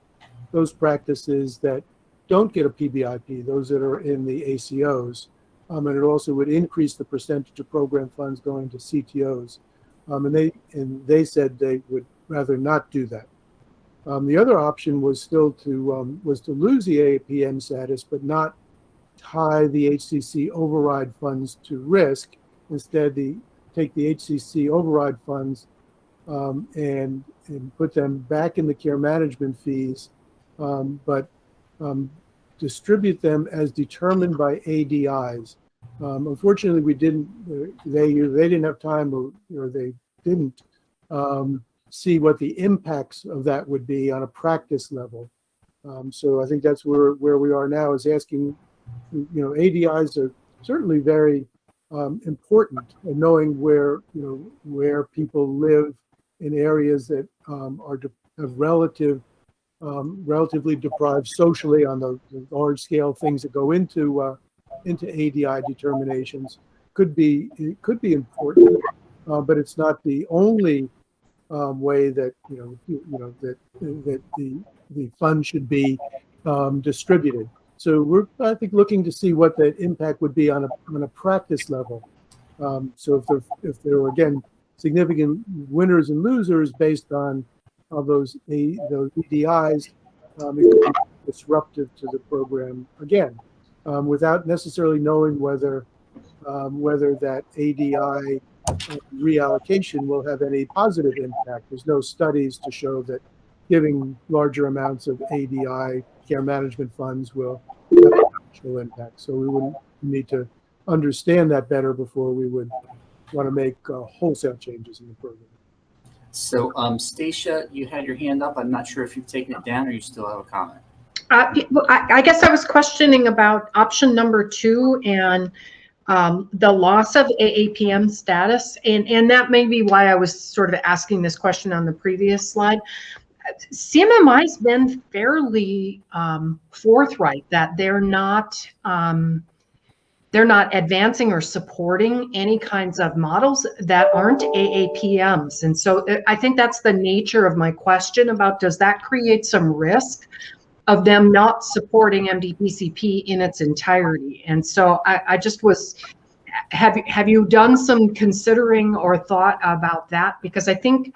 those practices that don't get a PBIP, those that are in the ACOs, and it also would increase the percentage of program funds going to CTOs, and they said they would rather not do that. The other option was still to lose the AAPM status, but not tie the HCC override funds to risk. Instead, take the HCC override funds and put them back in the care management fees, but distribute them as determined by ADIs. Unfortunately, we didn't. They didn't have time, or they didn't see what the impacts of that would be on a practice level. So I think that's where we are now, is asking. ADIs are certainly very important, and knowing where people live in areas that have relatively deprived socially on the large scale things that go into ADI determinations could be important, but it's not the only way that that the fund should be distributed. So we're, I think, looking to see what that impact would be on a practice level. So if there were, again, significant winners and losers based on those EDIs, it could be disruptive to the program again, without necessarily knowing whether that ADI reallocation will have any positive impact. There's no studies to show that giving larger amounts of ADI care management funds will have an actual impact. So we would need to understand that better before we would want to make wholesale changes in the program. So, Stacia, you had your hand up. I'm not sure if you've taken it down or you still have a comment. I guess I was questioning about option number 2 and the loss of AAPM status, and that may be why I was sort of asking this question on the previous slide. CMMI's been fairly forthright that they're not advancing or supporting any kinds of models that aren't AAPMs. And so I think that's the nature of my question about, does that create some risk of them not supporting MDPCP in its entirety? And so I just was, have you done some considering or thought about that? Because I think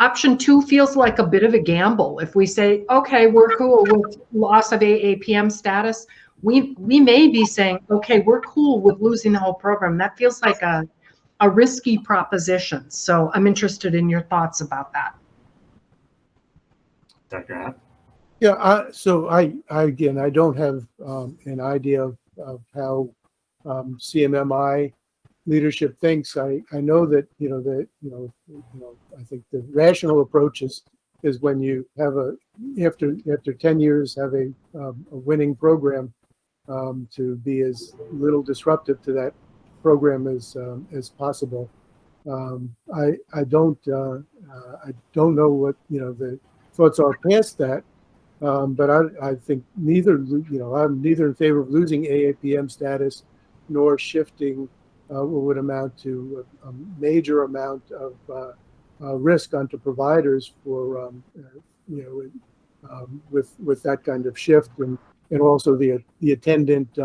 option 2 feels like a bit of a gamble. If we say, okay, we're cool with loss of AAPM status, we may be saying, okay, we're cool with losing the whole program. That feels like a risky proposition. So I'm interested in your thoughts about that. Dr. Happ? Yeah, so I again, I don't have an idea of how CMMI leadership thinks. I know that I think the rational approach is when you have after 10 years have a winning program, to be as little disruptive to that program as possible. I don't know what the thoughts are past that, but I think I'm neither in favor of losing AAPM status nor shifting what would amount to a major amount of risk onto providers for with that kind of shift, and also the attendant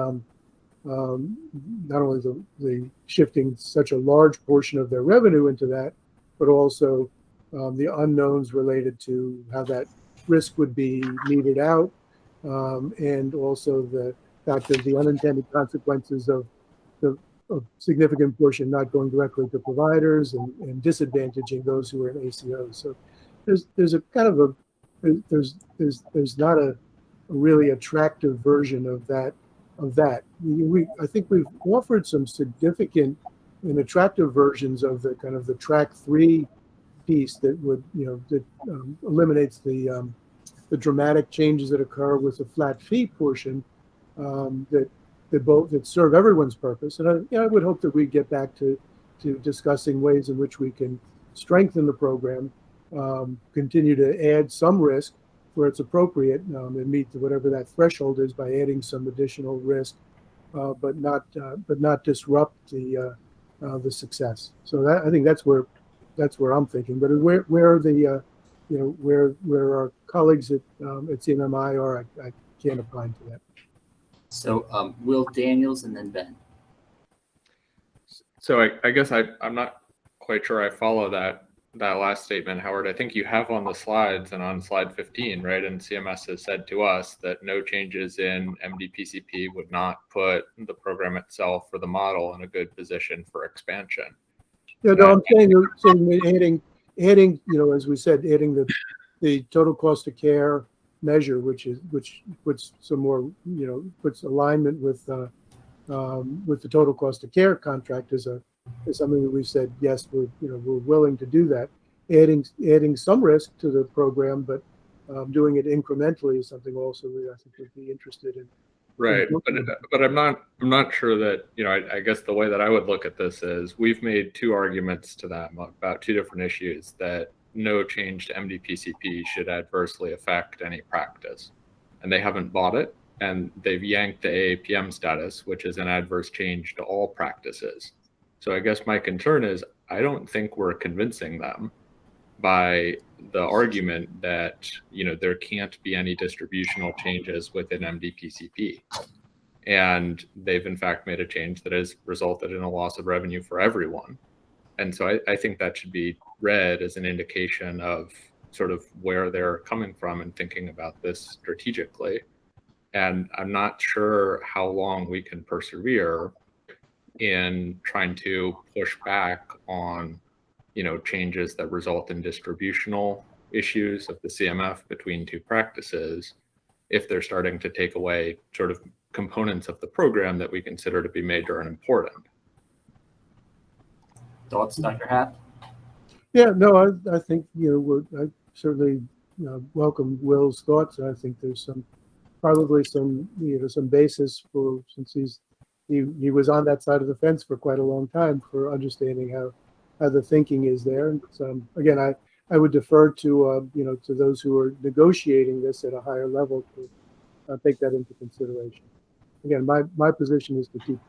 not only the shifting such a large portion of their revenue into that, but also the unknowns related to how that risk would be meted out, and also the fact of the unintended consequences of a significant portion not going directly to providers and disadvantaging those who are in ACOs. So there's a kind of there's not a really attractive version of that. I think we've offered some significant and attractive versions of the kind of the track 3 piece that would that eliminates the dramatic changes that occur with the flat fee portion, that serve everyone's purpose. And I would hope that we get back to discussing ways in which we can strengthen the program, continue to add some risk where it's appropriate, and meet whatever that threshold is by adding some additional risk, but not disrupt the success. So I think that's where I'm thinking. But where are the where our colleagues at CMMI are, I can't opine to that. So Will Daniels and then Ben. So I guess I'm not quite sure I follow that last statement, Howard. I think you have on the slides and on slide 15, right? And CMS has said to us that no changes in MDPCP would not put the program itself or the model in a good position for expansion. Yeah, no, I'm saying adding, as we said, adding the total cost of care measure, which puts some more, puts alignment with the total cost of care contract is something that we've said, yes, we're willing to do that. Adding some risk to the program, but doing it incrementally is something also that I think we'd be interested in. Right, but I'm not sure that, I guess the way that I would look at this is we've made two arguments to them about two different issues: that no change to MDPCP should adversely affect any practice, and they haven't bought it, and they've yanked the AAPM status, which is an adverse change to all practices. So I guess my concern is I don't think we're convincing them by the argument that there can't be any distributional changes within MDPCP, and they've in fact made a change that has resulted in a loss of revenue for everyone. And so I think that should be read as an indication of sort of where they're coming from and thinking about this strategically. And I'm not sure how long we can persevere in trying to push back on changes that result in distributional issues of the CMF between two practices if they're starting to take away sort of components of the program that we consider to be major and important. Thoughts, Dr. Haft? Yeah, no, I think I certainly welcome Will's thoughts. I think there's probably some basis for, since he was on that side of the fence for quite a long time, for understanding how the thinking is there. And again, I would defer to to those who are negotiating this at a higher level to take that into consideration. Again, my position is to keep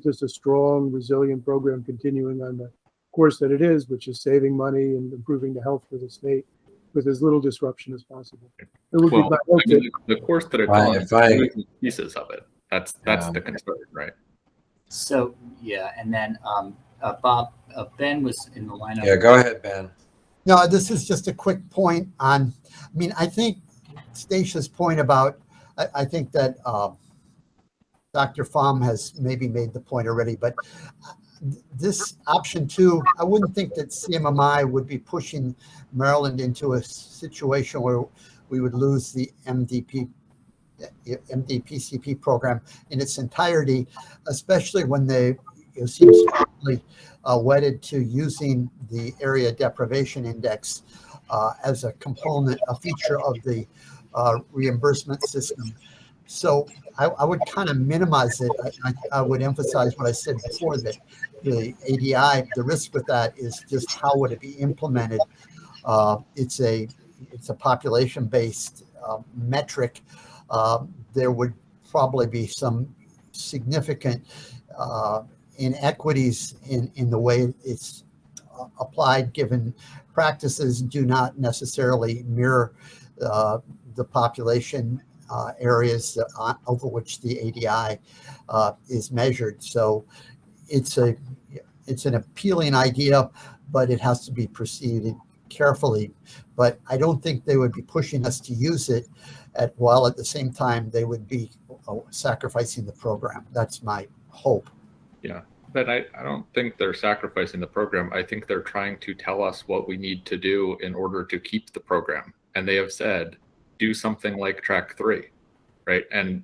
this a strong, resilient program continuing on the course that it is, which is saving money and improving the health for the state with as little disruption as possible. It would be my hope that the course that it's on, pieces of it. That's the concern, right? So yeah, and then Bob, Ben was in the lineup. Yeah, go ahead, Ben. No, this is just a quick point on, I think Stacia's point about, I think that Dr. Pham has maybe made the point already, but this option 2, I wouldn't think that CMMI would be pushing Maryland into a situation where we would lose the MDPCP program in its entirety, especially when seems strongly wedded to using the area deprivation index as a component, a feature of the reimbursement system. So I would kind of minimize it. I would emphasize what I said before, that the ADI, the risk with that is just how would it be implemented. It's a population-based metric. There would probably be some significant inequities in the way it's applied, given practices do not necessarily mirror the population areas over which the ADI is measured. So it's an appealing idea, but it has to be proceeded carefully. But I don't think they would be pushing us to use it while at the same time they would be sacrificing the program. That's my hope. Yeah, but I don't think they're sacrificing the program. I think they're trying to tell us what we need to do in order to keep the program. And they have said, do something like track 3, right? And,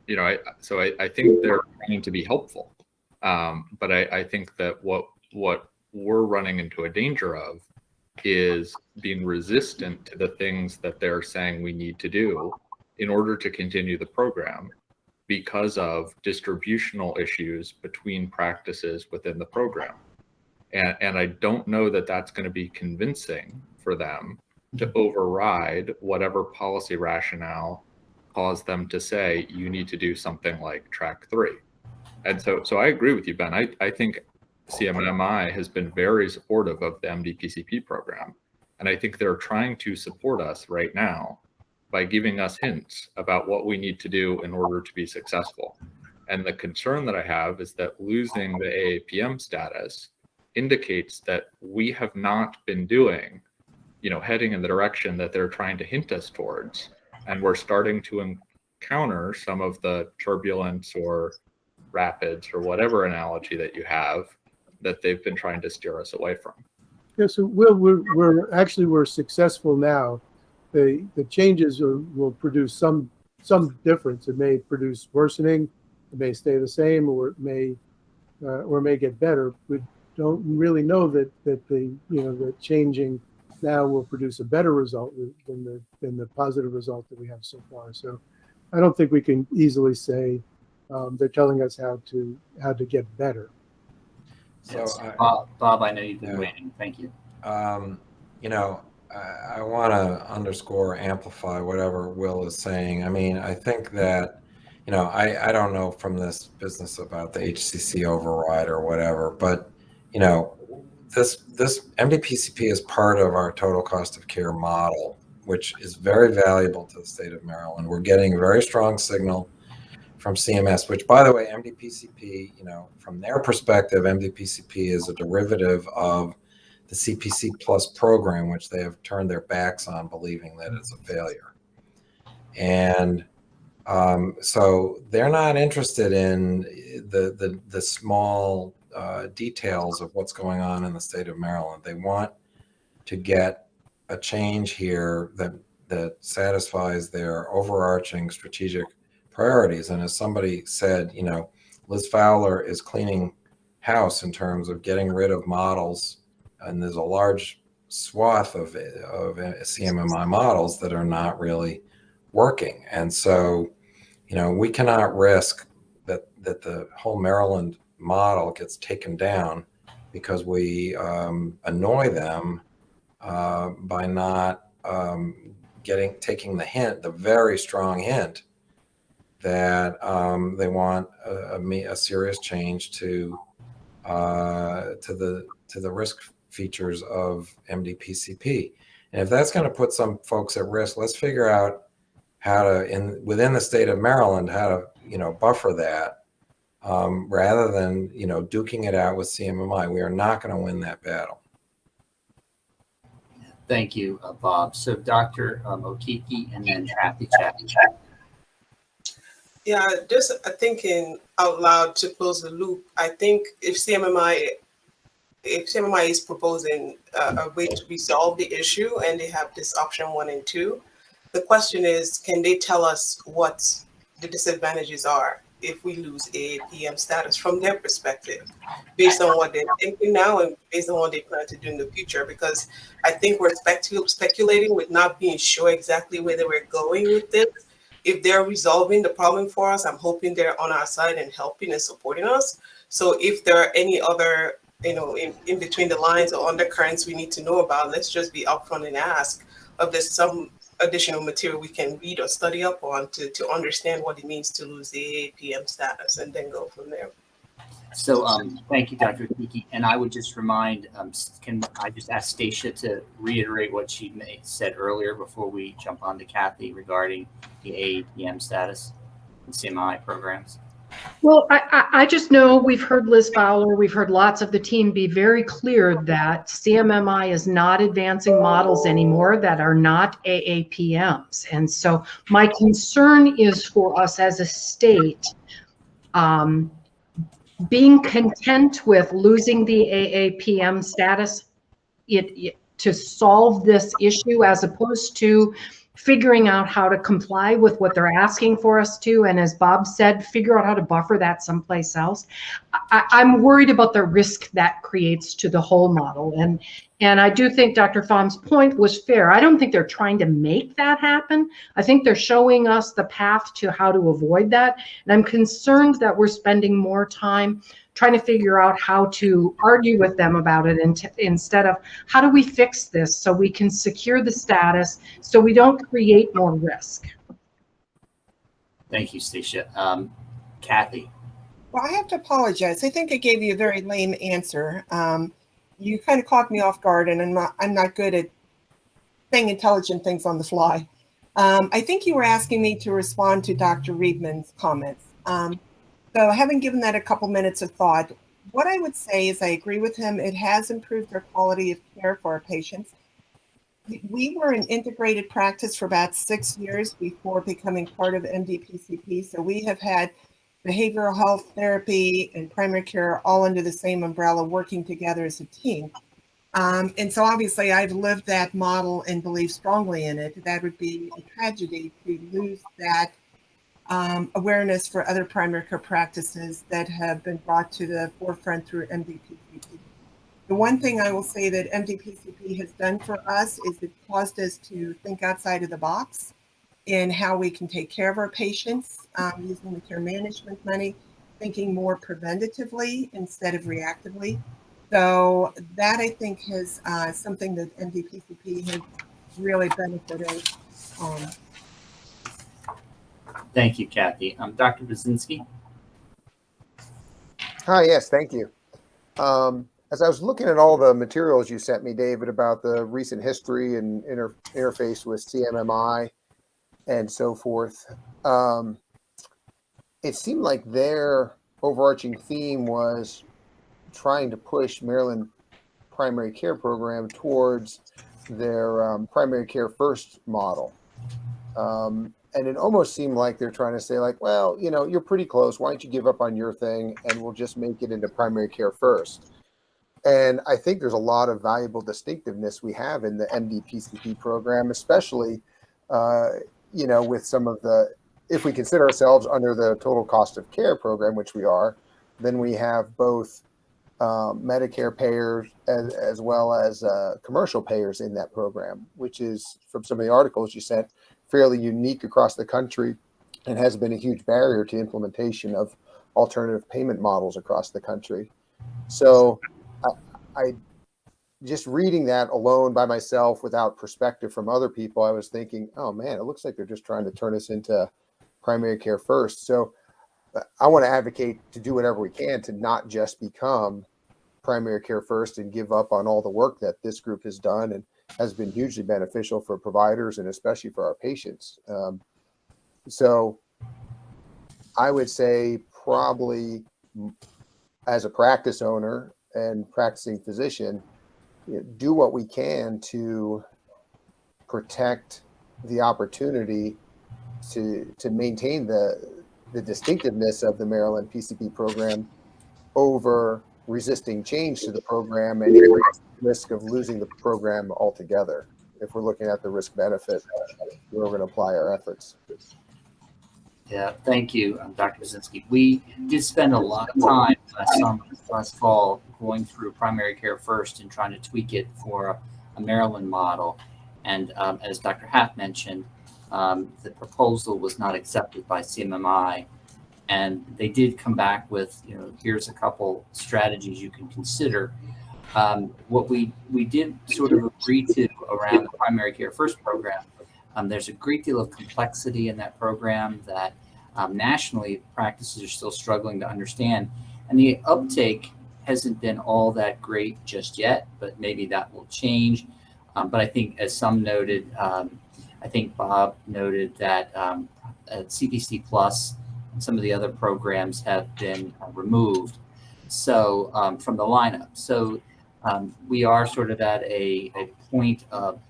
you know, I think they're trying to be helpful. But I think that what we're running into a danger of is being resistant to the things that they're saying we need to do in order to continue the program, because of distributional issues between practices within the program. And I don't know that that's going to be convincing for them to override whatever policy rationale caused them to say you need to do something like track 3. And so I agree with you, Ben. I think CMMI has been very supportive of the MDPCP program. And I think they're trying to support us right now by giving us hints about what we need to do in order to be successful. And the concern that I have is that losing the AAPM status indicates that we have not been doing, you know, heading in the direction that they're trying to hint us towards. And we're starting to encounter some of the turbulence or rapids or whatever analogy that you have that they've been trying to steer us away from. Yeah, so we're successful now. The changes will produce some difference. It may produce worsening, it may stay the same, or it may get better. We don't really know that the changing now will produce a better result than the positive result that we have so far. So I don't think we can easily say they're telling us how to get better. So yes. Bob, I know you've been waiting. Thank you. You know, I want to underscore, amplify whatever Will is saying. I mean, I think that, you know, I don't know from this business about the HCC override or whatever, but, you know, this MDPCP is part of our total cost of care model, which is very valuable to the state of Maryland. We're getting a very strong signal from CMS, which, by the way, MDPCP, you know, from their perspective, MDPCP is a derivative of the CPC Plus program, which they have turned their backs on, believing that it's a failure. And so they're not interested in the small details of what's going on in the state of Maryland. They want to get a change here that satisfies their overarching strategic priorities. And as somebody said, you know, Liz Fowler is cleaning house in terms of getting rid of models, and there's a large swath of CMMI models that are not really working. And so, you know, we cannot risk that the whole Maryland model gets taken down because we annoy them by not taking the hint, the very strong hint, that they want a serious change to the risk features of MDPCP. And if that's going to put some folks at risk, let's figure out how to, within the state of Maryland, how to, you know, buffer that rather than, you know, duking it out with CMMI. We are not going to win that battle. Thank you, Bob. So Dr. Okiki and then Kathy Chapman. Yeah, just thinking out loud to close the loop. I think if CMMI is proposing a way to resolve the issue and they have this option 1 and 2, the question is, can they tell us what the disadvantages are? if we lose AAPM status from their perspective, based on what they're thinking now and based on what they plan to do in the future. Because I think we're speculating with not being sure exactly where they were going with this. If they're resolving the problem for us, I'm hoping they're on our side and helping and supporting us. So if there are any other, in between the lines or undercurrents we need to know about, let's just be upfront and ask if there's some additional material we can read or study up on to understand what it means to lose the AAPM status, and then go from there. So thank you, Dr. Kiki. And I would just remind, can I just ask Stacia to reiterate what she said earlier before we jump on to Kathy regarding the AAPM status and CMMI programs? Well, I just know we've heard Liz Fowler, we've heard lots of the team be very clear that CMMI is not advancing models anymore that are not AAPMs. And so my concern is for us as a state, being content with losing the AAPM status to solve this issue, as opposed to figuring out how to comply with what they're asking for us to, and as Bob said, figure out how to buffer that someplace else. I'm worried about the risk that creates to the whole model. And I do think Dr. Phom's point was fair. I don't think they're trying to make that happen. I think they're showing us the path to how to avoid that. And I'm concerned that we're spending more time trying to figure out how to argue with them about it instead of how do we fix this so we can secure the status so we don't create more risk. Thank you, Stacia. Kathy. Well, I have to apologize. I think I gave you a very lame answer. You kind of caught me off guard, and I'm not good at saying intelligent things on the fly. I think you were asking me to respond to Dr. Riedman's comments. So having given that a couple minutes of thought, what I would say is I agree with him. It has improved our quality of care for our patients. We were in integrated practice for about 6 years before becoming part of MDPCP. So we have had behavioral health therapy and primary care all under the same umbrella, working together as a team. And so obviously I've lived that model and believe strongly in it. That would be a tragedy to lose that awareness for other primary care practices that have been brought to the forefront through MDPCP. The one thing I will say that MDPCP has done for us is it caused us to think outside of the box in how we can take care of our patients using the care management money, thinking more preventatively instead of reactively. So that I think is something that MDPCP has really benefited on. Thank you, Kathy. Dr. Brzezinski. Hi, yes, thank you. As I was looking at all the materials you sent me, David, about the recent history and interface with CMMI and so forth, it seemed like their overarching theme was trying to push Maryland primary care program towards their primary care first model. And it almost seemed like they're trying to say, like, well, you're pretty close. Why don't you give up on your thing and we'll just make it into primary care first? And I think there's a lot of valuable distinctiveness we have in the MDPCP program, especially, with some of if we consider ourselves under the total cost of care program, which we are, then we have both Medicare payers as well as commercial payers in that program, which is, from some of the articles you sent, fairly unique across the country and has been a huge barrier to implementation of alternative payment models across the country. So I just reading that alone by myself without perspective from other people, I was thinking, oh man, it looks like they're just trying to turn us into primary care first. So I want to advocate to do whatever we can to not just become primary care first and give up on all the work that this group has done and has been hugely beneficial for providers and especially for our patients. So I would say probably as a practice owner and practicing physician, do what we can to protect the opportunity to maintain the distinctiveness of the Maryland PCP program over resisting change to the program and risk of losing the program altogether. If we're looking at the risk benefit, we're going to apply our efforts. Yeah, thank you, Dr. Brzezinski. We did spend a lot of time last fall going through primary care first and trying to tweak it for a Maryland model. And as Dr. Haff mentioned, the proposal was not accepted by CMMI. And they did come back with, here's a couple strategies you can consider. What we did sort of agree to around the primary care first program, there's a great deal of complexity in that program that nationally practices are still struggling to understand. And the uptake hasn't been all that great just yet, but maybe that will change. But I think, as some noted, I think Bob noted that CPC Plus and some of the other programs have been removed from the lineup. So we are sort of at a point of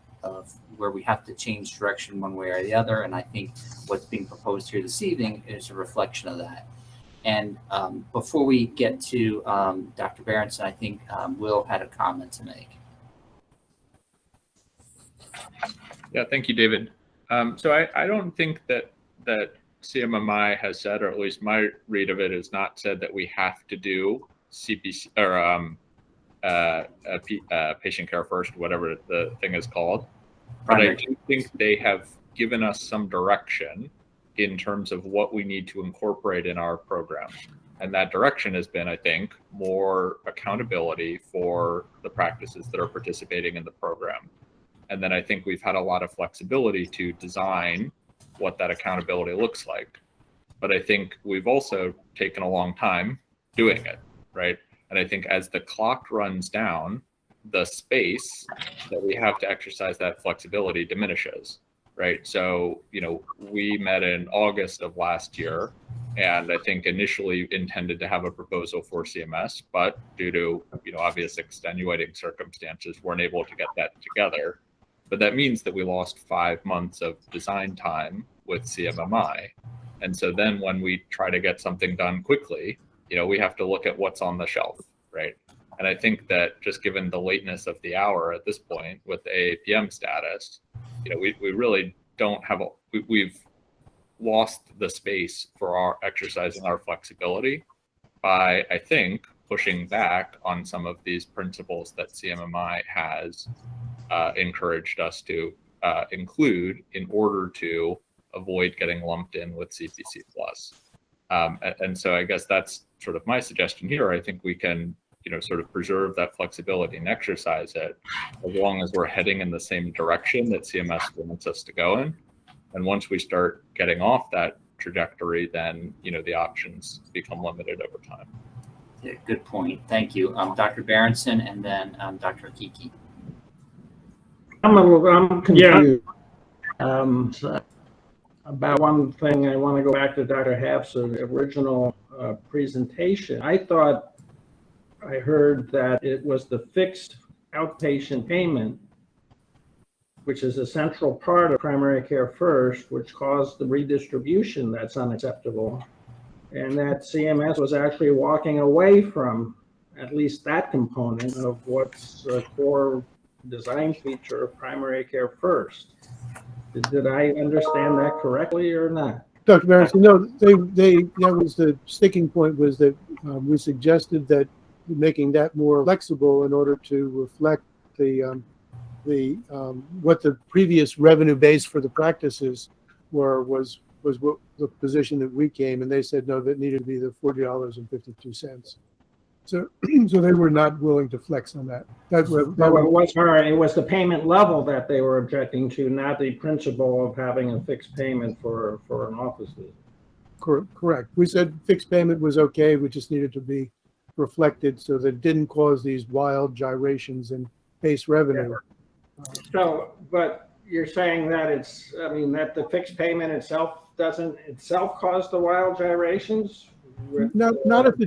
where we have to change direction one way or the other. And I think what's being proposed here this evening is a reflection of that. And before we get to Dr. Berenson, I think Will had a comment to make. Yeah, thank you, David. So I don't think that CMMI has said, or at least my read of it is not said, that we have to do CPC or patient care first, whatever the thing is called. But I do think they have given us some direction in terms of what we need to incorporate in our program. And that direction has been, I think, more accountability for the practices that are participating in the program. And then I think we've had a lot of flexibility to design what that accountability looks like. But I think we've also taken a long time doing it, right? And I think as the clock runs down, the space that we have to exercise that flexibility diminishes, right? So, we met in August of last year, and I think initially intended to have a proposal for CMS, but due to, obvious extenuating circumstances, weren't able to get that together. But that means that we lost 5 months of design time with CMMI. And so then when we try to get something done quickly, we have to look at what's on the shelf, right? And I think that just given the lateness of the hour at this point with AAPM status, we really don't have we've lost the space for our exercising our flexibility by, I think, pushing back on some of these principles that CMMI has encouraged us to include in order to avoid getting lumped in with CPC Plus. And so I guess that's sort of my suggestion here. I think we can, sort of preserve that flexibility and exercise it as long as we're heading in the same direction that CMS wants us to go in. And once we start getting off that trajectory, then, the options become limited over time. Yeah, good point. Thank you. Dr. Berenson and then Dr. Akiki. I'm confused about one thing. I want to go back to Dr. Haff's original presentation. I thought I heard that it was the fixed outpatient payment, which is a central part of primary care first, which caused the redistribution that's unacceptable, and that CMS was actually walking away from at least that component of what's a core design feature of primary care first. Did I understand that correctly or not? Dr. Berenson, no, that was the sticking point, was that we suggested that making that more flexible in order to reflect what the previous revenue base for the practices was what the position that we came, and they said no, that needed to be the $40.52. So they were not willing to flex on that. It was the payment level that they were objecting to, not the principle of having a fixed payment for an office visit. Correct. We said fixed payment was okay. We just needed to be reflected so that it didn't cause these wild gyrations in base revenue. So, but you're saying that that the fixed payment itself doesn't cause the wild gyrations? Not if the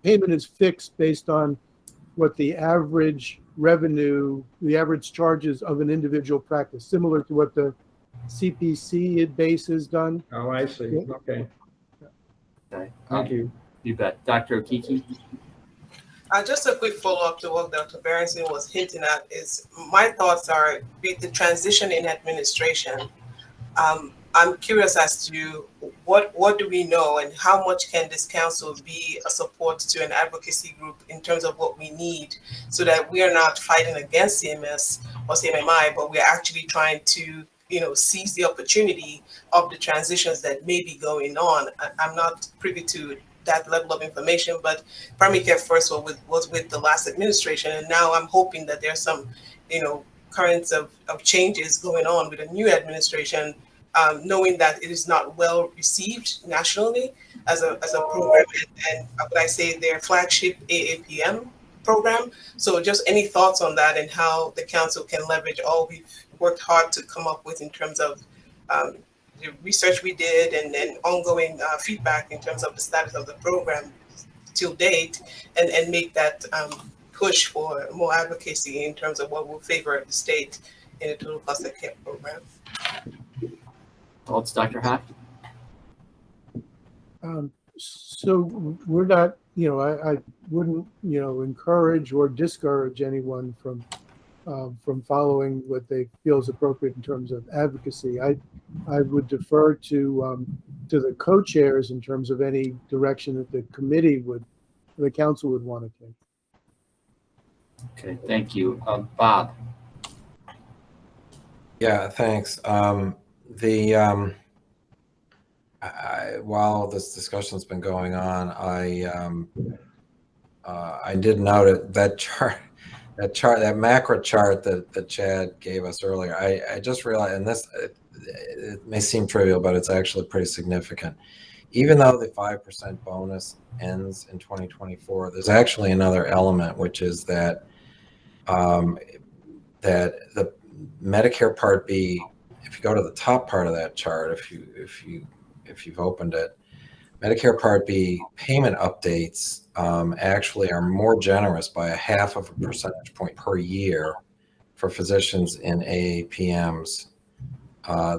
payment is fixed based on what the average revenue, the average charges of an individual practice, similar to what the CPC base has done. Oh, I see. Okay. Okay. Thank you. You bet. Dr. Okiki? Just a quick follow-up to what Dr. Berenson was hinting at is my thoughts are with the transition in administration. I'm curious as to what do we know and how much can this council be a support to an advocacy group in terms of what we need, so that we are not fighting against CMS or CMMI, but we're actually trying to, seize the opportunity of the transitions that may be going on. I'm not privy to that level of information, but Primary Care First was with the last administration, and now I'm hoping that there's some, currents of changes going on with a new administration, knowing that it is not well received nationally as a program, and what I say, their flagship AAPM program. So just any thoughts on that and how the council can leverage all we've worked hard to come up with in terms of the research we did, and then ongoing feedback in terms of the status of the program till date, and make that push for more advocacy in terms of what will favor the state in a total cost of care program. Thoughts, Dr. Hack? So we're not, I wouldn't, encourage or discourage anyone from following what they feel is appropriate in terms of advocacy. I would defer to the co-chairs in terms of any direction that the council would want to take. Okay, thank you. Bob? Yeah, thanks. While this discussion's been going on, I did note that macro chart that Chad gave us earlier. I just realized, and it may seem trivial, but it's actually pretty significant. Even though the 5% bonus ends in 2024, there's actually another element, which is that that the Medicare Part B, if you go to the top part of that chart, if you've opened it, Medicare Part B payment updates actually are more generous by 0.5 percentage point per year for physicians in AAPMs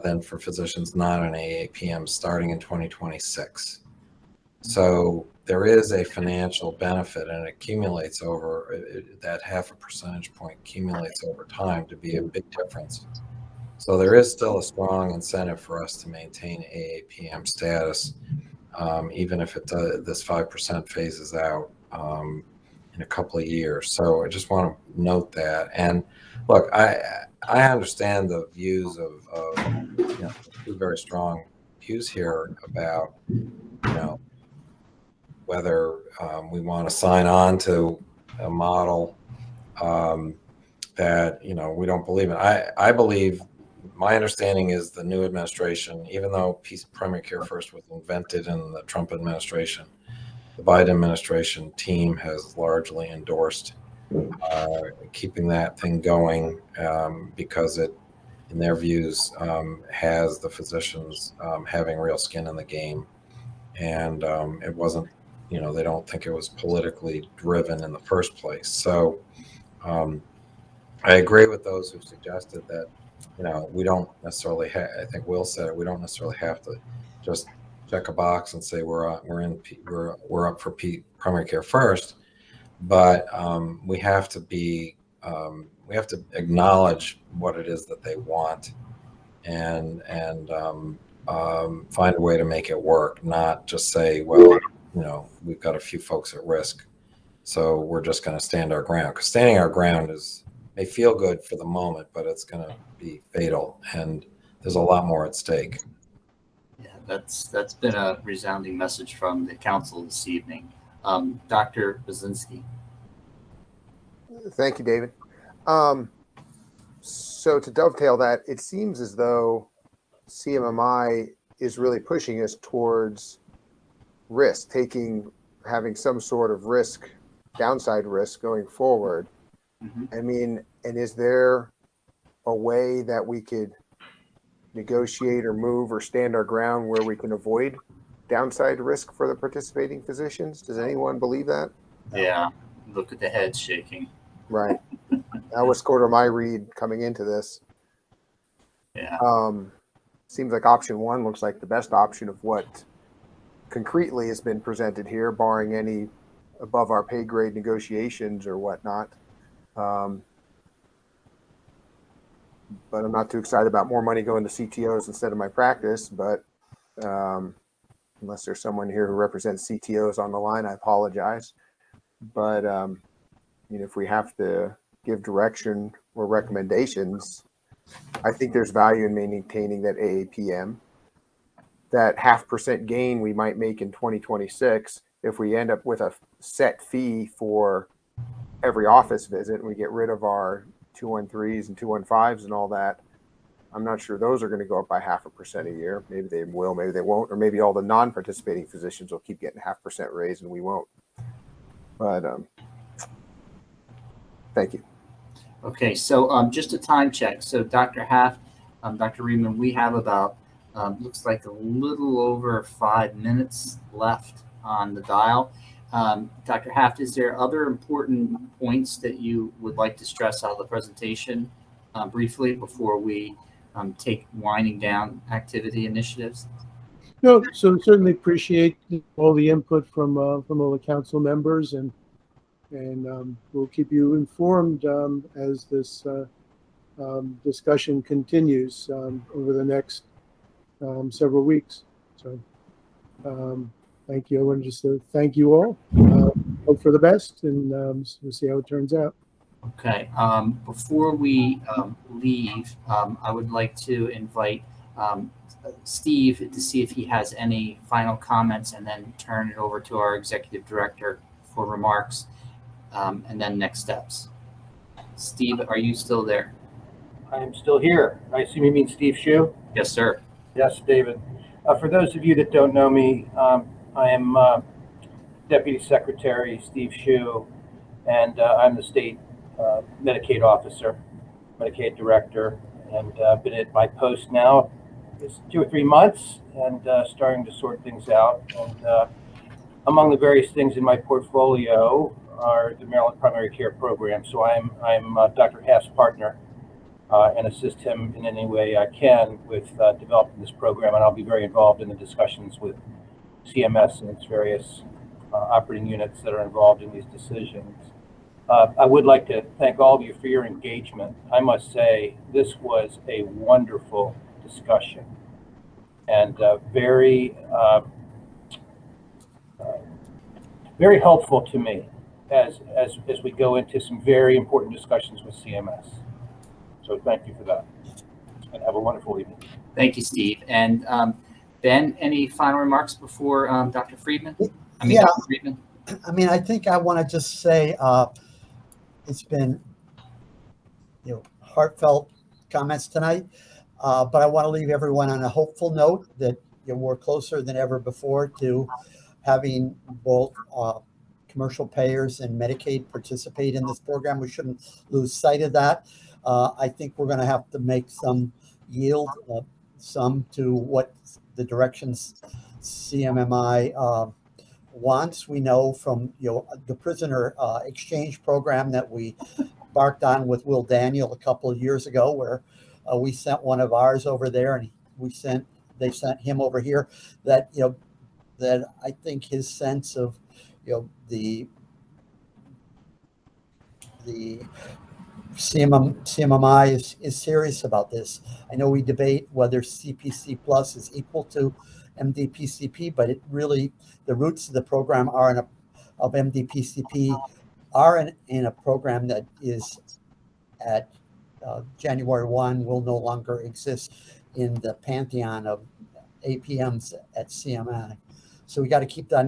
than for physicians not in AAPMs starting in 2026. So there is a financial benefit, and it accumulates over, that 0.5 percentage point accumulates over time to be a big difference. So there is still a strong incentive for us to maintain AAPM status, even if this 5% phases out in a couple of years. So I just want to note that. And look, I understand the views of two very strong views here about whether we want to sign on to a model that we don't believe in. I believe. My understanding is the new administration, even though Primary Care First was invented in the Trump administration, the Biden administration team has largely endorsed keeping that thing going because it, in their views, has the physicians having real skin in the game. And it wasn't, they don't think it was politically driven in the first place. So I agree with those who suggested that we don't necessarily I think Will said it, we don't necessarily have to just check a box and say we're up for Primary Care First, but we have to acknowledge what it is that they want and find a way to make it work, not just say, well, we've got a few folks at risk, so we're just going to stand our ground, because standing our ground may feel good for the moment, but it's going to be fatal, and there's a lot more at stake. Yeah, that's been a resounding message from the council this evening. Dr. Basinski. Thank you, David. So to dovetail that, it seems as though CMMI is really pushing us towards risk, having some sort of risk, downside risk going forward. I mean, and is there a way that we could negotiate or move or stand our ground where we can avoid downside risk for the participating physicians? Does anyone believe that? Yeah, look at the heads shaking. Right. That was sort of my read coming into this. Yeah. Seems like option one looks like the best option of what concretely has been presented here, barring any above our pay grade negotiations or whatnot. but I'm not too excited about more money going to CTOs instead of my practice. But unless there's someone here who represents CTOs on the line, I apologize. But if we have to give direction or recommendations, I think there's value in maintaining that AAPM. That 0.5% gain we might make in 2026, if we end up with a set fee for every office visit and we get rid of our 213s and 215s and all that, I'm not sure those are going to go up by 0.5% a year. Maybe they will, maybe they won't, or maybe all the non-participating physicians will keep getting 0.5% raise and we won't. But thank you. Okay, so just a time check. So Dr. Haft, Dr. Reedman, we have about, looks like a little over 5 minutes left on the dial. Dr. Haft, is there other important points that you would like to stress out of the presentation briefly before we take winding down activity initiatives? No, so certainly appreciate all the input from all the council members, and we'll keep you informed as this discussion continues over the next several weeks. So thank you. I want to just thank you all. Hope for the best, and we'll see how it turns out. Okay. Before we leave, I would like to invite Steve to see if he has any final comments, and then turn it over to our executive director for remarks, and then next steps. Steve, are you still there? I am still here. I assume you mean Steve Hsu? Yes, sir. Yes, David. For those of you that don't know me, I am Deputy Secretary Steve Hsu, and I'm the state Medicaid officer, Medicaid director, and I've been at my post now it's 2 or 3 months, and starting to sort things out. And among the various things in my portfolio are the Maryland Primary Care Program. So I'm Dr. Haft's partner and assist him in any way I can with developing this program, and I'll be very involved in the discussions with CMS and its various operating units that are involved in these decisions. I would like to thank all of you for your engagement. I must say this was a wonderful discussion and very helpful to me as we go into some very important discussions with CMS. So thank you for that, and have a wonderful evening. Thank you, Steve. And Ben, any final remarks before Dr. Friedman? Yeah. Dr. Friedman? I mean, I think I want to just say it's been, heartfelt comments tonight, but I want to leave everyone on a hopeful note that we're closer than ever before to having both commercial payers and Medicaid participate in this program. We shouldn't lose sight of that. I think we're going to have to make some yield, some to what the directions CMMI wants. We know from the prisoner exchange program that we embarked on with Will Daniel a couple of years ago, where we sent one of ours over there, and they sent him over here. That that I think his sense of the CMMI is serious about this. I know we debate whether CPC Plus is equal to MDPCP, but it really, the roots of the program of MDPCP are in a program that is at January 1 will no longer exist in the pantheon of APMs at CMI. So we got to keep that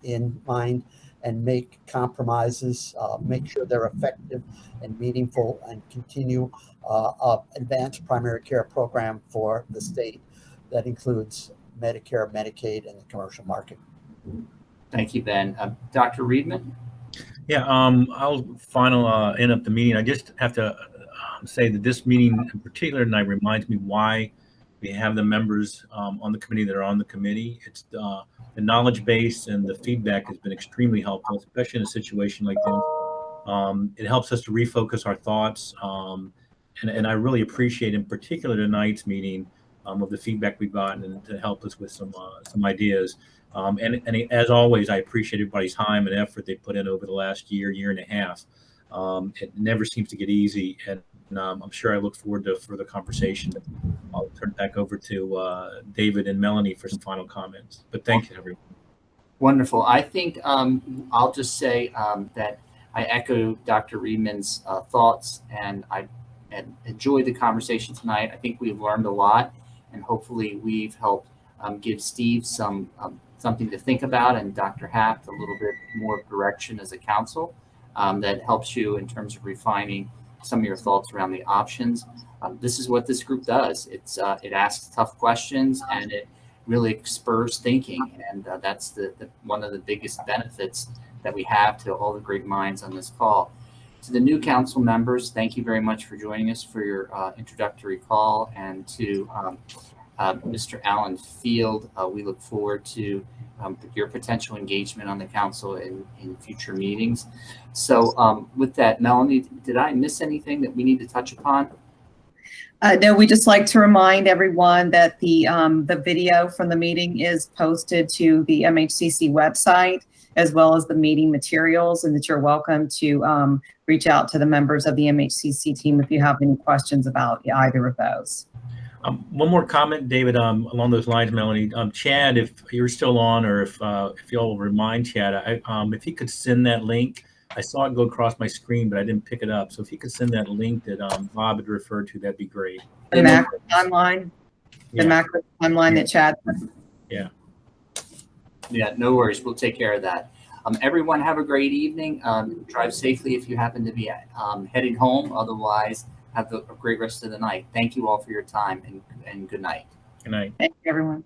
in mind and make compromises, make sure they're effective and meaningful, and continue advanced primary care program for the state that includes Medicare, Medicaid, and the commercial market. Thank you, Ben. Dr. Reedman? Yeah, I'll end up the meeting. I just have to say that this meeting in particular tonight reminds me why we have the members on the committee that are on the committee. It's the knowledge base and the feedback has been extremely helpful, especially in a situation like this. It helps us to refocus our thoughts. And I really appreciate in particular tonight's meeting of the feedback we've gotten, and to help us with some ideas. And as always, I appreciate everybody's time and effort they put in over the last year and a half. It never seems to get easy. And And I'm sure I look forward to further conversation. I'll turn it back over to David and Melanie for some final comments. But thank you, everyone. Wonderful. I think I'll just say that I echo Dr. Riedman's thoughts, and I enjoyed the conversation tonight. I think we've learned a lot, and hopefully we've helped give Steve some something to think about, and Dr. Haft a little bit more direction as a council that helps you in terms of refining some of your thoughts around the options. This is what this group does. It asks tough questions, and it really spurs thinking, and that's the one of the biggest benefits that we have to all the great minds on this call. To the new council members, thank you very much for joining us for your introductory call, and to Mr. Alan Field, we look forward to your potential engagement on the council in future meetings. So with that, Melanie, did I miss anything that we need to touch upon? No, we just like to remind everyone that the video from the meeting is posted to the MHCC website, as well as the meeting materials, and that you're welcome to reach out to the members of the MHCC team if you have any questions about either of those. One more comment, David, along those lines, Melanie. Chad, if you're still on, or if y'all will remind Chad, if he could send that link. I saw it go across my screen, but I didn't pick it up. So if he could send that link that Bob had referred to, that'd be great. The macro timeline, macro timeline that Chad. Yeah. Yeah, no worries. We'll take care of that. Everyone have a great evening. Drive safely if you happen to be heading home. Otherwise, have a great rest of the night. Thank you all for your time, and good night. Good night. Thank you, everyone.